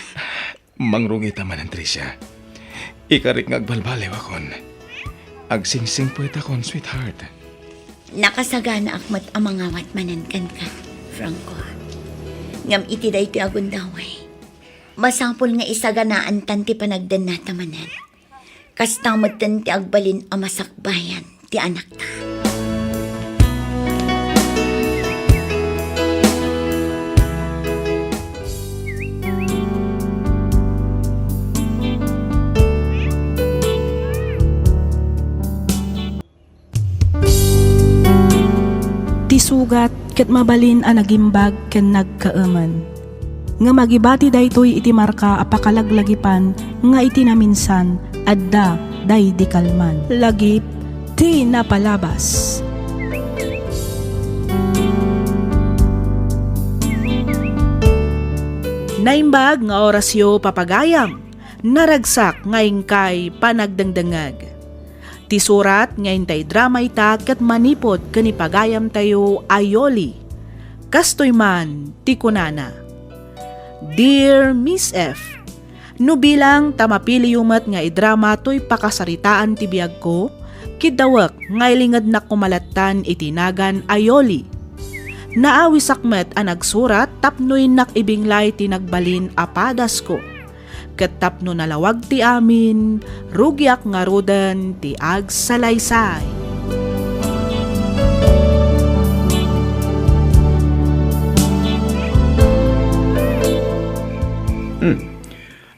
Mangrungit naman, Tricia. Ikarik nga agbalbaliw akon. Agsingsing puwet akon, sweetheart. Nakasagana akmat amangawat manankan ka, Franco. Ngam iti day ti agundaway. Masapol nga isaganaan tan ti panagdan natamanan. Kastamad tan ti agbalin amasakbayan ti anak ta. Tisugat ket mabalin a nagimbag ken nagkaaman. Nga magibati daytoy iti marka apakalaglagipan nga iti naminsan adda day di kalman. Lagip ti napalabas. Naimbag nga orasyo papagayam. Naragsak ngayon kay panagdangdangag. Ti surat ngayon tay drama ita kat manipod kanipagayam tayo ayoli. Kastoy man ti kunana. Dear Miss F, no bilang tamapili yumat nga idrama to'y pakasaritaan ti biyag ko, kidawak ngay lingad na kumalatan itinagan ayoli. Naawi sakmet ang nagsurat tapnoy nakibinglay ti nagbalin apadas ko. Katapno nalawag ti amin, rugyak nga rudan ti agsalaysay.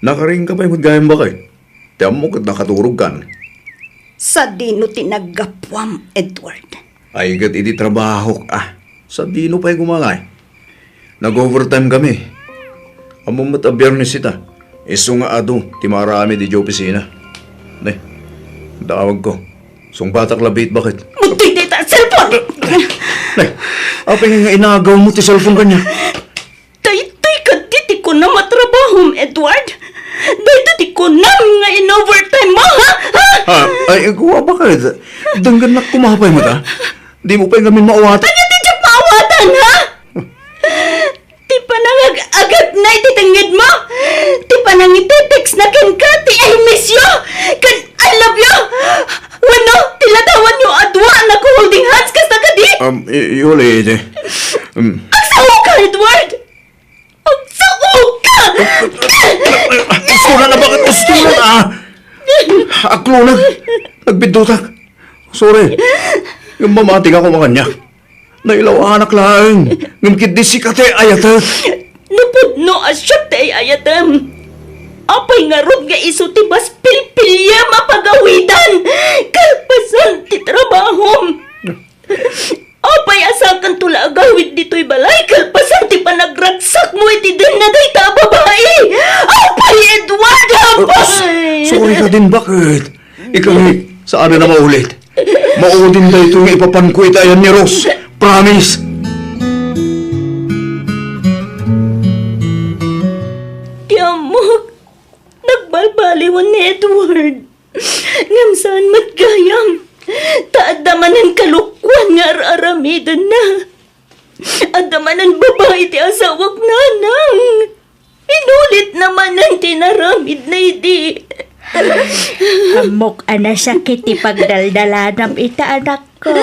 Nakaring ka ba'y magayang bakay? Tiyan mo kat nakaturog kan. Sa dino tinagapwam, Edward. Ay kat iti trabaho ka. Sa dino pa'y gumangay. Nag-overtime kami. Among mata-biyernes ita. Iso nga ado, ti marami di opisina. Ne, dawag ko. Sung batak labit bakit? Mutoy dita, cellphone! Ne, apay nga inagaw mo ti cellphone kanya. Tay ka diti ko na matrabahom, Edward. Dito di ko na nga in-overtime mo, ha? Ay, guwa bakit? Danggan na kumapay mo ta. Di mo pa'y kami maawatan. Ano di siya maawatan, ha? Ti panangag agad na ititingid mo? Ti panang iti-text na ken ka, ti I miss you, kan I love you. Wano, tilatawan nyo adwa na ko holding hands kas na kadi. Yuli, ite. Agsawa ka, Edward! Agsawa ka! Ustulan na bakit? Ustulan ah! Aklo na. Nagbidutak. Sorry. Yung mamating ako mga kanya. Nailaw anak lang. Ngumkid di si kate ayatat. Napudno asyat ay ayatam. Apay nga rod nga iso ti bas pilpilya mapagawidan. Kalpasan ti trabahom. Apay asakan tula agawid dito'y balay. Kalpasan ti panagragsak mo iti din na day ta babae. Apay Edward, apay! Sorry ka din, bakit? Ikaw saan na maulit? Maudin na ito nga ipapan ko itayan ni Ross. Promise! Tiamok, nagbalbaliwan ni Edward. Ngam saan matgayam. Taadaman ang kalukwan nga aramidan na. Adaman ang babae ti asawag nanang. Inulit naman ang tinaramid na idi. Amok ana sakit ti pagdaldalanam ita anak ko.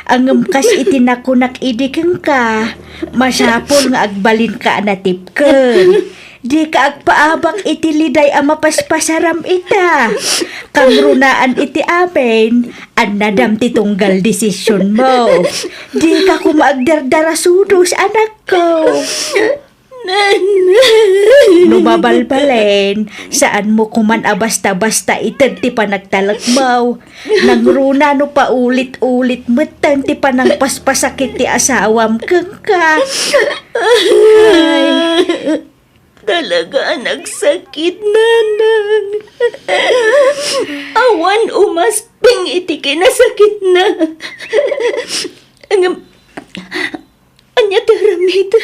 Angem kas itinakunak idikeng ka. Masapol nga agbalin ka anatipken. Di ka agpaabak iti liday ang mapaspasaram ita. Kang runaan iti amin, an nadam ti tunggal desisyon mo. Di ka kumaagdardara-sudos anak ko. Lumabalbalen, saan mo kuman abasta-basta itad ti panagtalagmaw. Nang runa no pa ulit-ulit metan ti panang paspasakit ti asawam keng ka. Ay, Talaga nagsakit nanang. Awan umasping iti kinasakit na. Anya taramid.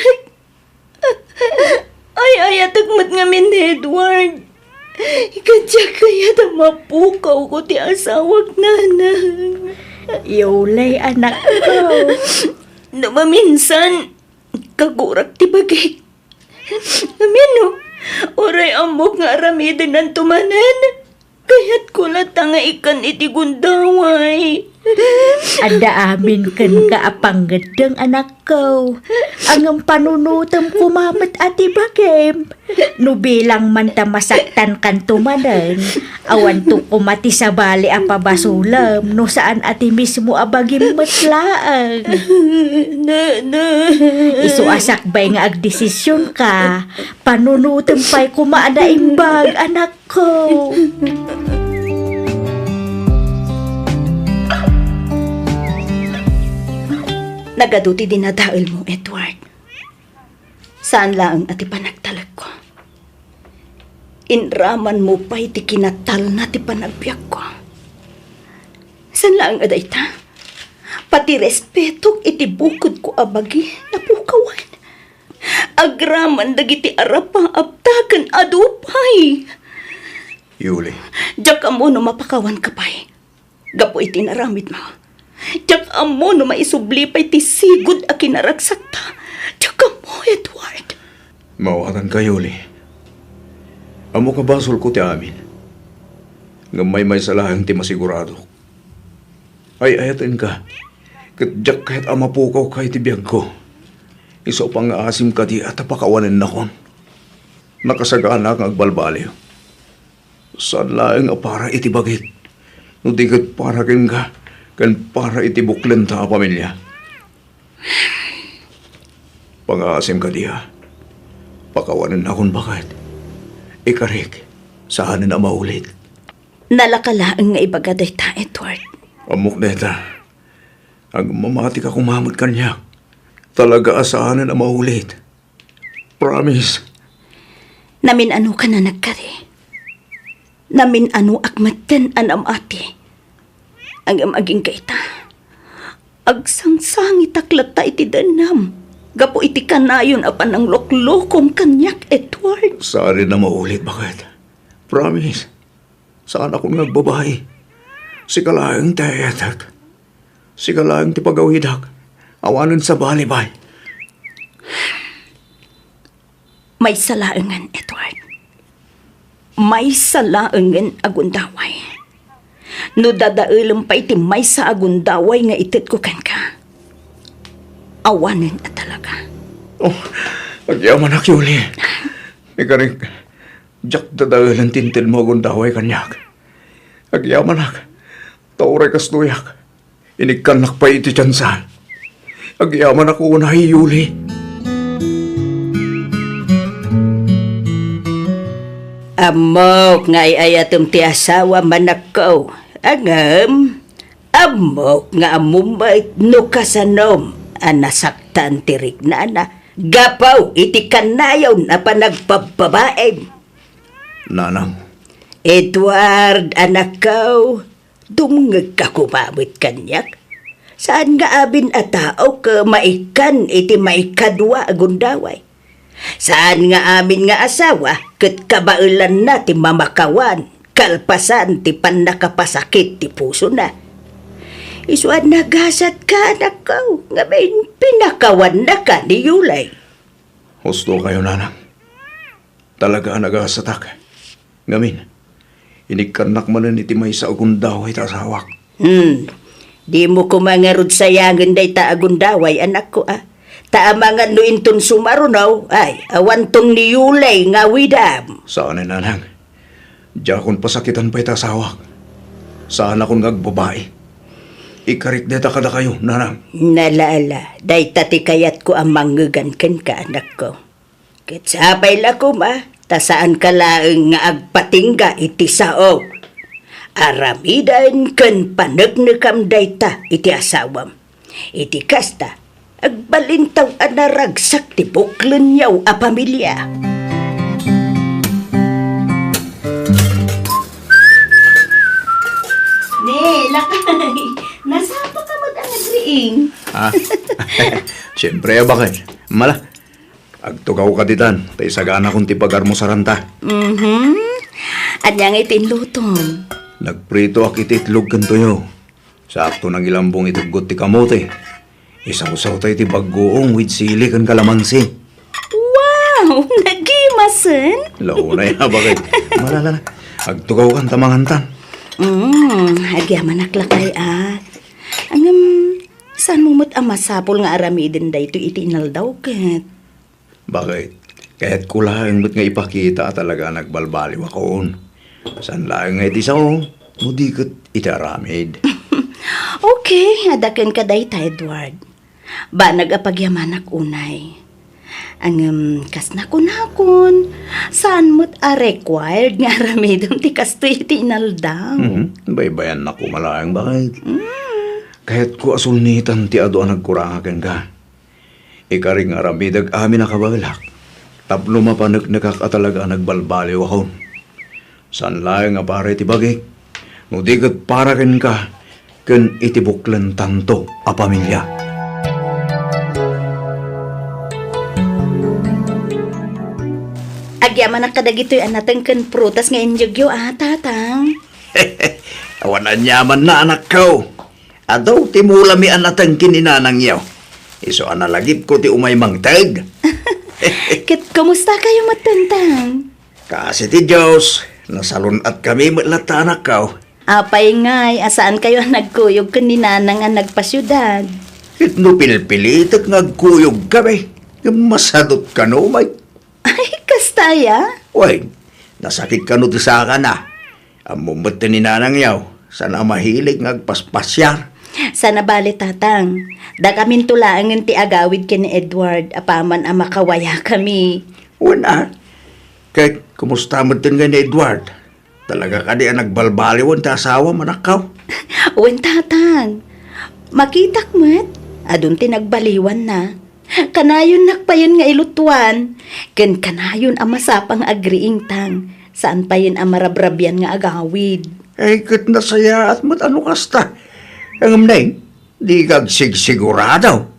Ay atagmat nga min Edward. Ikadya kaya na mapukaw ko ti asawag nanang. yulay anak ko. Namaminsan, kagurak ti bagay. Amino, oray amok nga aramidin ng tumanan. Kaya't kulat nga ikan iti gundaway. Ada amin ken kaapanggedeng anak ko. Ang panunutam kumamat ati bagem. No bilang man ta masaktan kan tumanen. Awan to kumati sa bali apa basulam. No saan ati mismo abagim matlaang. Isu asakbay nga agdesisyon ka. Panunutam pa'y kumaana imbag anak ko. Nagaduti din na dahil mo, Edward. Saan lang ati panagtalag ko? Inraman mo pa iti kinatal na ti panagbiyak ko. Saan lang aday ta? Pati respeto iti bukod ko abagi napukawan. Agraman dagiti arapang abtakan adupay. Yuli, Diyak mo no mapakawan ka pa'y. Gapo iti naramid mo. Diyak mo no maisublipay ti sigod a kinaragsak ta. Diyak mo, Edward. mawatan ka, Yuli. Amo ka basol ko ti amin. Nga may salahang ti masigurado. Ay ayatin ka. Kadyak kahit amapukaw kay ti biyag ko. Iso pang asim ka di at apakawanan na kon. Nakasagana kang agbalbaliw. Saan laeng para iti bagit. No digat para ken ka. Kan para iti buklen ta pamilya. Pang-aasim ka diha. Pakawanan na kung bakit. Ikarik, saan na maulit. Nalakalaang nga ibagaday ta, Edward. Amok neta. Ang mamati ka kumamot kanya. Talaga asahan na maulit. Promise. Namin ano ka na nagkari. Namin ano akmatan anam ati. Ang amaging kaita. Agsangsang itaklat ta iti danam. Gapo iti kanayon apan ang loklokom kanyak, Edward. Saan na maulit, bakit? Promise. Saan akong nagbabahay? Si kalaang tayatak. Si kalaang ti pagawidak. Awanan sa balibay. May salaangan, Edward. May salaangan agundaway. No dadailam pa iti may sa agundaway nga itit ko kan ka. Awanan at talaga. Oh, agyaman ak, Yuli. Ikarik, jak dadailan tintin mo agundaway kanyak. Agyaman ak. Tauray kastuyak. Inikanak pa iti tiyansan. Agyaman ako unahi, Yuli. Amok nga ayatom ti asawa manakaw. Angam, amok nga amumay no kasanom. Anasaktan tirik na na. Gapaw iti kanayaw na panagpababae. Nanang, Edward, anakaw, dumungag ka kumamit kanyak. Saan nga abin a tao ka maikan iti maikadwa agundaway? Saan nga amin nga asawa ket kabailan na ti mamakawan, kalpasan ti panakapasakit ti puso na. Isuan nagasat ka anakaw, nga may pinakawan na ka ni Yulay. husto kayo nanang. Talaga nagasatak. Ngamin, inikanak man iti may sa agundaway ta asawak. Di mo kumangarod sayangan day ta agundaway anak ko Taamangan no inton sumarunaw, ay awan tong ni Yulay nga widam. Saan nanang? Diya akong pasakitan pa ita asawak. Saan akong ngagbabae? Ikarit deta kada kayo, nanang. Nalaala, day tati kayat ko ang manggagan ka anak ko. Kitsabay la ko ta saan ka laeng nga agpatingga iti sao. Aramidan ken panagnekam day ta iti asawam. Iti kasta, agbalintaw anaragsak ti buklen yaw a pamilya. Ne, lakay. Nasapa ka mag-anagriing. Siyempre, bakit? Mala, agtugaw ka ditan, tay sagana kong tipagar mo sa ranta. Anyang itinluton. Nagprito ak ititlog kantoyo. Sakto nang ilambong itugot ti kamote. Isaw-saw tayo ti bagoong with sili kan kalamansi. Wow! Nagimasen? Lao na ya, bakit? Malala na. Agtugaw kan tamangantan. Agyaman naklakay saan mo mo't amasapol nga aramidin da ito itinal daw ket? Bakit? Kaya't kulaang mo't nga ipakita talaga nagbalbaliw akoon. Saan lang nga iti sao? Mudikot itaramid. Okay, adaken ka day ta, Edward. Ba nag-apagyamanak unay. Ang kas nakon saan mo't required nga aramidon ti kasto itinal daw. Baybayan na ko malaang bakit? Kahit ko asulnitan ti ado ang nagkurangakan ka. Ikaring aramidag amin nakabalak. Taplo mapanag nakakatalaga nagbalbaliw ako. San lang nga pare ti bagay? Nudigat para ken ka, ken itibuklan tanto a pamilya. Agyaman ang kadagito'y anatang ken prutas nga injugyo tatang. Awan anyaman na anak ko. Adaw ti mulami anatang kininanang yaw. Iso analagip ko ti umay mangtag. Ket kumusta kayo matantang? Kasi ti Diyos, nasalun at kami matlata anak ko. Apay ngay, asaan kayo nagkuyog kanina nga nagpasyudad? It no pinipilitak ngagkuyog kami. Masadot ka no, may. Ay, kastaya? Uy, nasakit ka no ti saka na. Amumot ti ninanang yaw, sana mahilig ngagpaspasyar. Sana bali tatang. Da kamin tulaangan ti agawid kini Edward, apaman ang makawaya kami. Una, kay kumusta mo din ni Edward? Talaga ka di ang nagbalbaliwan ta asawa manakaw. Uwan tatang, makitak mo't, adun ti nagbaliwan na. Kanayon nakpayon nga ilutuan, ken kanayon ang masapang agriing tang, saan pa yun ang marabrabyan nga agawid. Ay, kat nasaya at mat ano kasta. Ang amnay, di kag sigurado.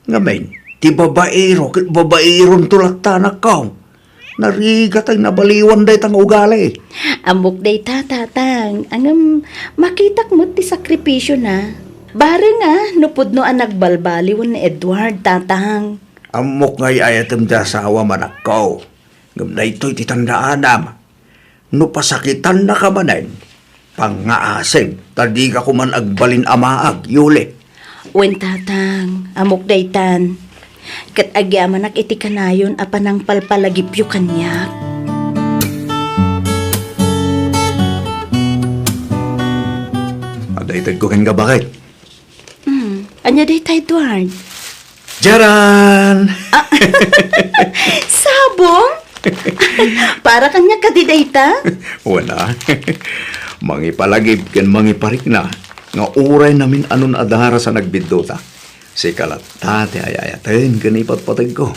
Ngamin, ti babaero, kat babaeron tulak tanak ka. Narigat ay nabaliwan day tang ugali. Amok day tatang, makitak mo ti sakripisyo na. Bare nga, nupod no ang nagbalbaliwan ni Edward, tatang. Amok ngay ayatem da asawa manakaw. Ngamnay to'y titandaanam. No pasakitan na ka manen, pangaasem, tadi ka kuman agbalin amaag, yuli. Wen tatang, amok day tan. Kat agyamanak iti kanayon apanang palpalagipyo kanyak. Adaitag ko ken ka bakit? Anya day tayo, Edward? Jaran! Sabong? Para kanya ka di dayta? Wala. Mangipalagib ken mangiparik na. Nga uray namin anon adara sa nagbidota. Si kalata ti ayayaten ken ipatpatag ko.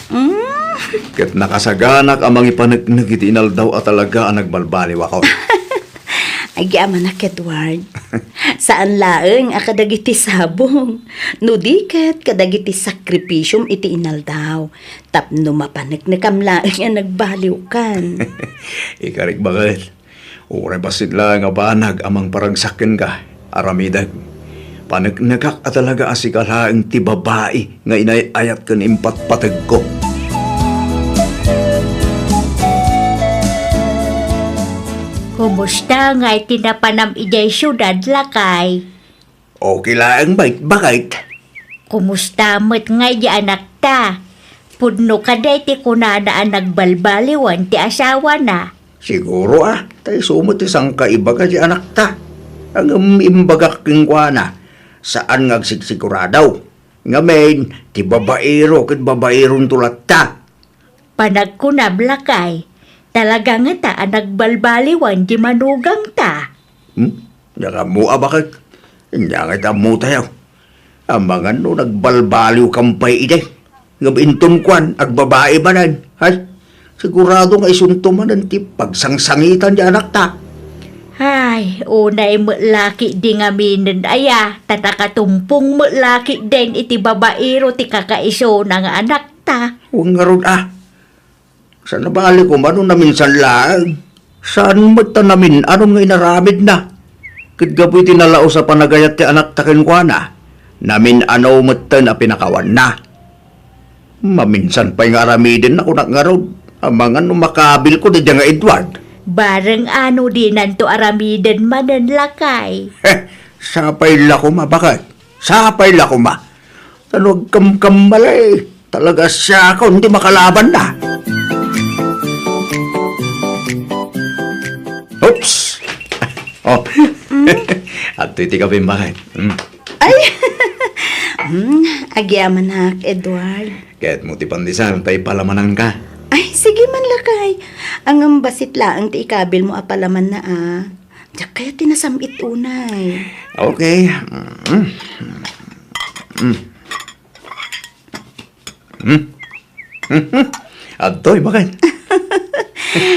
Ket nakasaganak ang mangipanagnog iti inaldaw at talaga ang nagbalbaliw ako. Ay, amanak, Edward. Saan laeng akadagiti sabong? No diket kadagiti sakripisyum iti inaldaw. Tapno mapanek na kamlaeng ang nagbaliw kan. Ikarik bakit? Uray basit lang nga banag amang paragsakin ka, aramidag. Panagnagak at talaga asikalaang ti babae nga inayayat kan impatpatag ko. Kumusta nga itinapanam ijay syudad lakay? Okay lang, bakit? Kumusta mo't nga di anak ta? Pudno ka day ti kunana ang nagbalbaliwan ti asawa na. Siguro tayo sumot isang kaiba ka di anak ta. Ang imbagak king na, saan ngagsigsiguradaw? Ngamen, ti babaero kat babaeron tulat ta. Panagkunab lakay. Talaga nga ta ang nagbalbaliwan di manugang ta. Naka mo bakit? Hindi nga ta mo tayo. Ang mga no nagbalbaliw kampay ide. Ngabinton kwan, agbabae manan. Hay, sigurado nga isuntuman ang ti pagsangsangitan di anak ta. Ay, unay mo laki di nga minin aya. Tatakatumpong mo laki din iti babaero ti kakaiso ng anak ta. Huwag nga ron Sa nabali ko man namin sa lang. Saan magta namin anong nga inaramid na? Kadgapoy tinalao sa panagayat ti anak takin kwa na. Namin ano magta na pinakawan na. Maminsan pa'y nga aramidin ako nakngarod. Ang mga makabil ko di nga Edward. Bareng ano din nanto aramiden manan lakay. Sapay lakuma bakit? Sapay lakuma. Tanog kambalay. Talaga siya ako hindi makalaban na. Oops! Oh, at iti ka bakit? Ay! Agyaman hak, Edward. Kaya't mo ti pandisan, tayo palamanan ka. Ay, sige man lakay. Ang basit laang ti ikabil mo apalaman na Diyak kaya tinasamit unay. Okay. Adoy, bakit?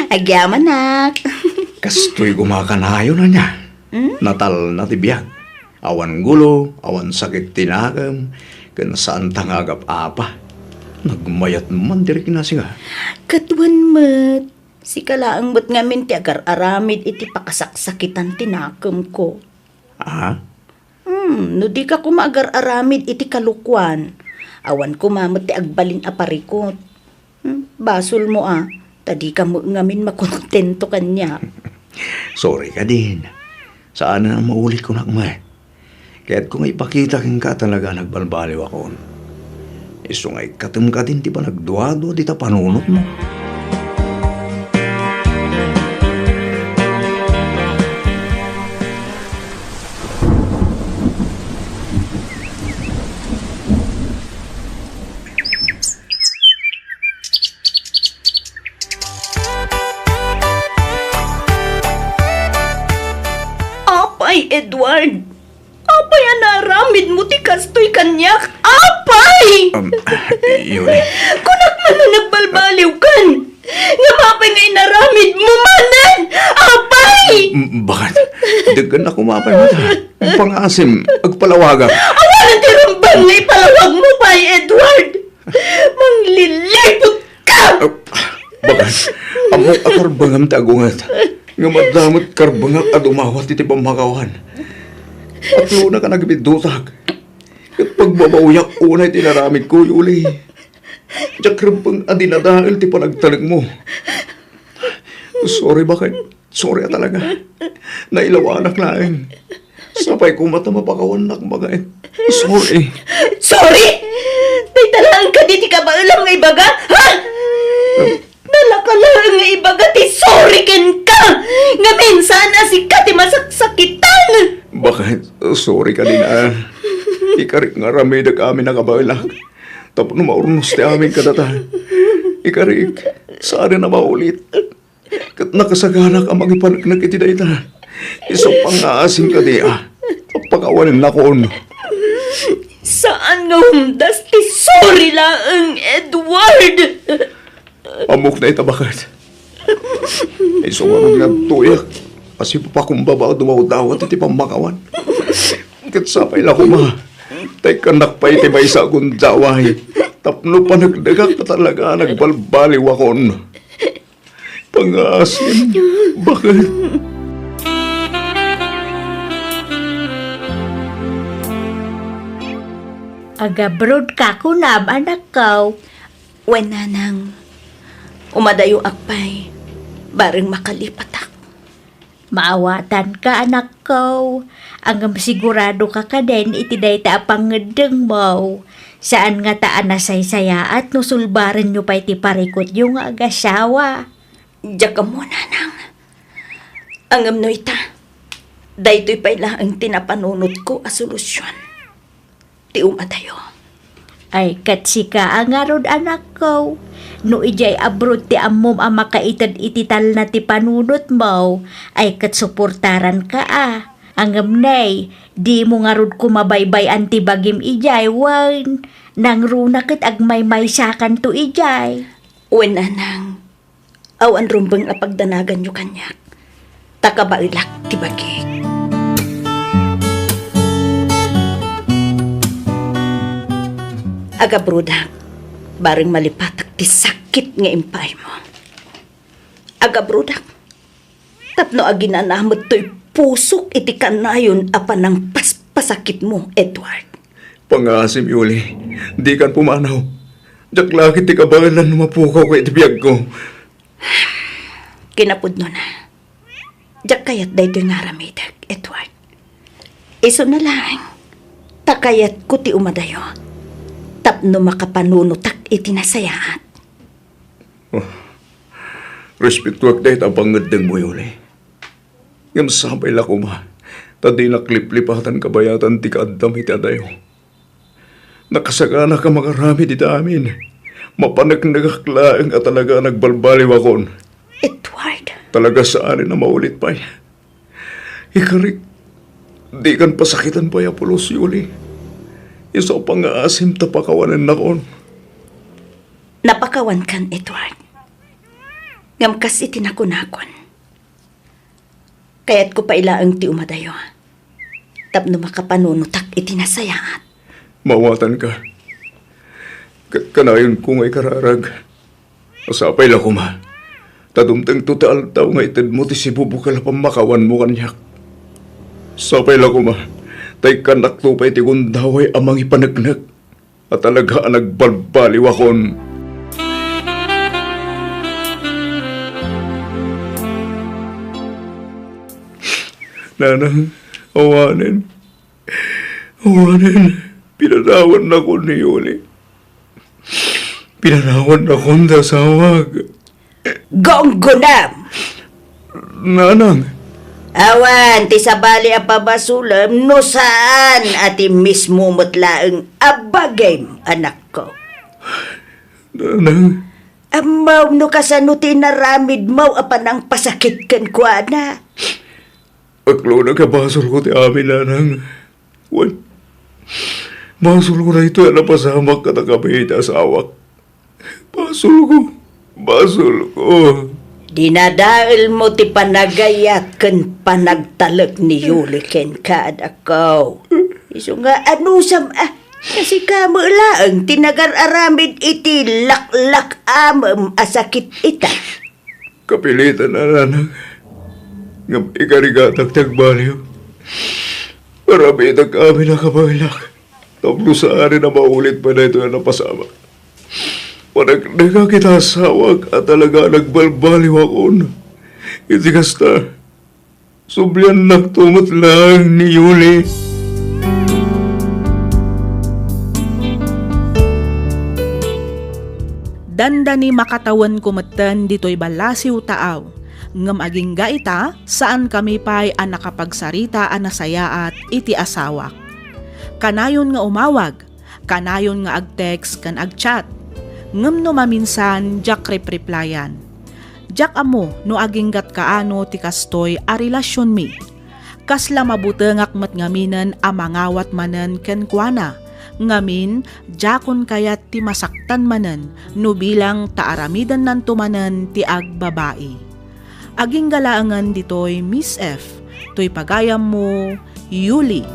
Agyaman hak. Kastoy gumakanayo na niya. Natal na tibiyag. Awan gulo, awan sakit tinagam, kan saan tangagap apa. Nagmayat man diri kinasi nga. Katuan mat. Si kalaang mat ngamin ti agar aramid iti pakasaksakitan tinakam ko. No di ka kumaagar aramid iti kalukwan. Awan kumamot ti agbalin aparikot. Basol mo tadi ka mo ngamin makontento kanya. Sorry ka din. Saan na maulit ko nakmay. Kaya't kung ipakita king ka talaga nagbalbaliw ako. Iso nga'y katum ka din di ba nagduado di ta panunot mo. Apay, Edward! Apay, anaramid mo ti kastoy kanyak! Apay! Yun Kunak man na nagbalbaliw kan! Nga mapay nga inaramid mo manan! Apay! Bakit? Dagan ako mapay mo ta. Pangasim, agpalawaga. Awalan ti rambang nga ipalawag mo pa, Edward! Manglilipot ka! Bakit? Amok akarbangam tagungat. Nga madamot karbangak at umawat iti pamakawan. At luna ka nagbidutak. At pagbabauyak unay tinaramid ko, Yuli. Diyak pang adinadahil ti panagtalag mo. Sorry, bakit? Sorry talaga. Nailawanak laing. Sapay ko mata mapakawan na kumagay. Sorry. Sorry? Tay talaan ka di ka ba alam nga ibaga? Ha? Nalakalaan nga ibaga ti sorry ken ka! Nga minsan si ka ti masaksakitan! Bakit? Sorry ka din Ikarik nga ramidag amin na kabalag. Tapos na maurnos ti amin kadata. Ikarik, saan na maulit? Kat nakasagana ka magipanagnak iti dayta. Iso pang-aasim ka di Pagkawanin na koon. Saan nga humdas ti sorry lang, Edward? Amok na itabakat. Iso nga tuyak. Kasi pa kung babaw dumaw-dawat iti pamakawan. Kat sapay lang kuma. Tay kanak pa iti may sa gundaway. Tapno pa nagdagak na talaga nagbalbaliw akon. Pang-aasim, bakit? Agabrod ka kunam, anak ko. Wen nanang, umadayo akpay, bareng makalipatak. Maawatan ka, anak ko. Ang sigurado ka ka din, itiday ta pangedeng mo. Saan nga taan na saysaya at nusulbaran nyo pa iti parikot yung agasawa. Diyak ka mo, nanang. Ang amnoy ta, daytoy pa ang tinapanunot ko a solusyon. Ti umadayo. Ay, katsika ang arod, anak ko. No ijay abroad ti ammom ang makaitad itital na ti panunot mo, ay katsuportaran ka Ang amnay, di mo ngarod kumabaybay anti bagim ijay, wan. Nang runakit agmay-may sakan to ijay. Wen nanang, awan rumbeng apagdanagan nyo kanyak. Takabailak ti bagik. Aga brodak, bareng malipatak ti sakit nga impay mo. Aga brodak, tapno aginanamot to'y pusok iti kanayon apan ng paspasakit mo, Edward. Pang-aasim, Yuli. Di kan pumanaw. Diyak laki ti kabangan mapukaw ko iti biyag ko. Kinapudno na. Diyak kayat daytoy nga ramidag, Edward. Iso na lang, takayat ko ti umadayo. Tapno makapanunutak iti nasayaat. Respetuak dahit ang pangedeng mo, Yuli. Ngam sabay la kuma. Tadi nakliplipatan kabayatan ti kaadam iti adayo. Nakasagana ka makarami di amin. Mapanagnagaklaan at talaga nagbalbaliw akon. Edward. Talaga saan na maulit pa. Ikarik, di kan pasakitan pa ya pulos, Yuli. Isa pang-aasim tapakawanan na kon. Napakawan kan, Edward. Ngam kas itinakunakon. Kaya't ko pa ilaang ti umadayo. Tapno makapanunutak itinasayaat. Mawatan ka. Kanayon ko nga'y kararag. Asapay lang kuma. Tadumteng total tao nga itad mo ti si bubukal pamakawan mo kanyak. Sapay lang kuma. Tay kanak to pa iti gundaway amang ipanagnag. At talaga nagbalbaliw akon. Nanang, awanin. Awanin. Pinanawan na ko ni Yuli. Pinanawan na ko na sawag. Gonggonam! Nanang. Awan, ti sabali a pabasulam, no saan ati mismo mutlaang abagay, anak ko. Nanang. Amaw no kasano tinaramid mo apan ang pasakit kan kwa na. Aklo na kabasol ko ti amin, nanang. Wan. Basol ko na ito na pasamak ka na kami asawak. Basol ko. Basol ko. Dinadail mo ti panagayat ken panagtalag ni Yuli ken kaadakaw. Iso nga anusam kasi kamo laang tinagar-aramid iti laklak amam asakit ita. Kapilitan na nanang. Ngam ikarigatag tagbaliw. Marami itag amin na kabailak. Tapos sa arin na maulit pa na ito na napasama. Panagdaga kita sawag at talaga nagbalbaliw akon. Iti kasta, sublian nagtumot lang ni Yuli. Danda ni makatawan kumatan dito'y balasiw taaw. Ngam aging gaita, saan kami pa'y ang nakapagsarita ang nasayaat iti asawak. Kanayon nga umawag, kanayon nga ag-text kan ag-chat. Ngem no maminsan, Jack replyan. Jack amo, no aginggat kaano ti kastoy a relasyon mi. Kasla mabutengak met ngaminan a mangawat manen ken kuana. Ngamin, Jackon kayat ti masaktan manen, no bilang taaramidan nanto manen ti agbabae. Aging galaangan ditoy Miss F, to'y pagayam mo, Yuli.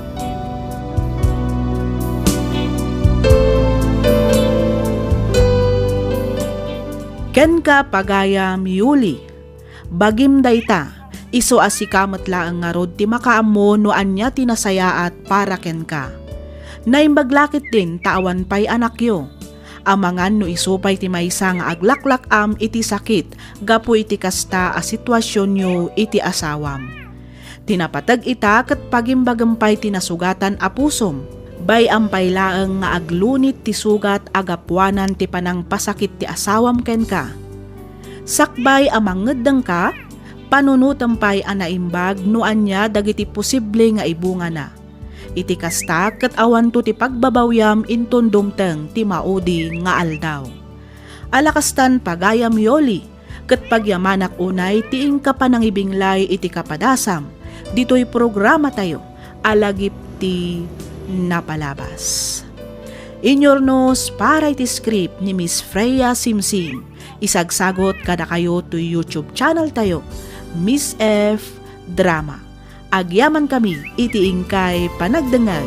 Ken ka pagayam Yuli. Bagim dayta, iso asikamat laang nga rod ti makaamo no anya tinasayaat para ken ka. Naimbaglakit din tawan pay anak yo. Amangan no isupay ti maysa nga aglaklak iti sakit gapu iti kasta a sitwasyon yo iti asawam. Tinapatag ita ket pagimbagampay tinasugatan a pusom. Bay ampay laeng nga aglunit ti sugat agapuanan ti panang pasakit ti asawam ken ka. Sakbay amangeddeng ka, panunutampay anaimbag no anya dagiti posible nga ibunga na. Iti kasta ket awan to ti pagbabawyam inton dumteng ti maudi nga aldaw. Alakastan pagayam Yoli, ket pagyamanak unay ti ingka panangibinglay iti kapadasam. Dito'y programa tayo, alagip ti napalabas. Inyornos para iti script ni Miss Freya Simsim. Isagsagot kada kayo to YouTube channel tayo, Miss F Drama. Agyaman kami iti ingkay panagdengag.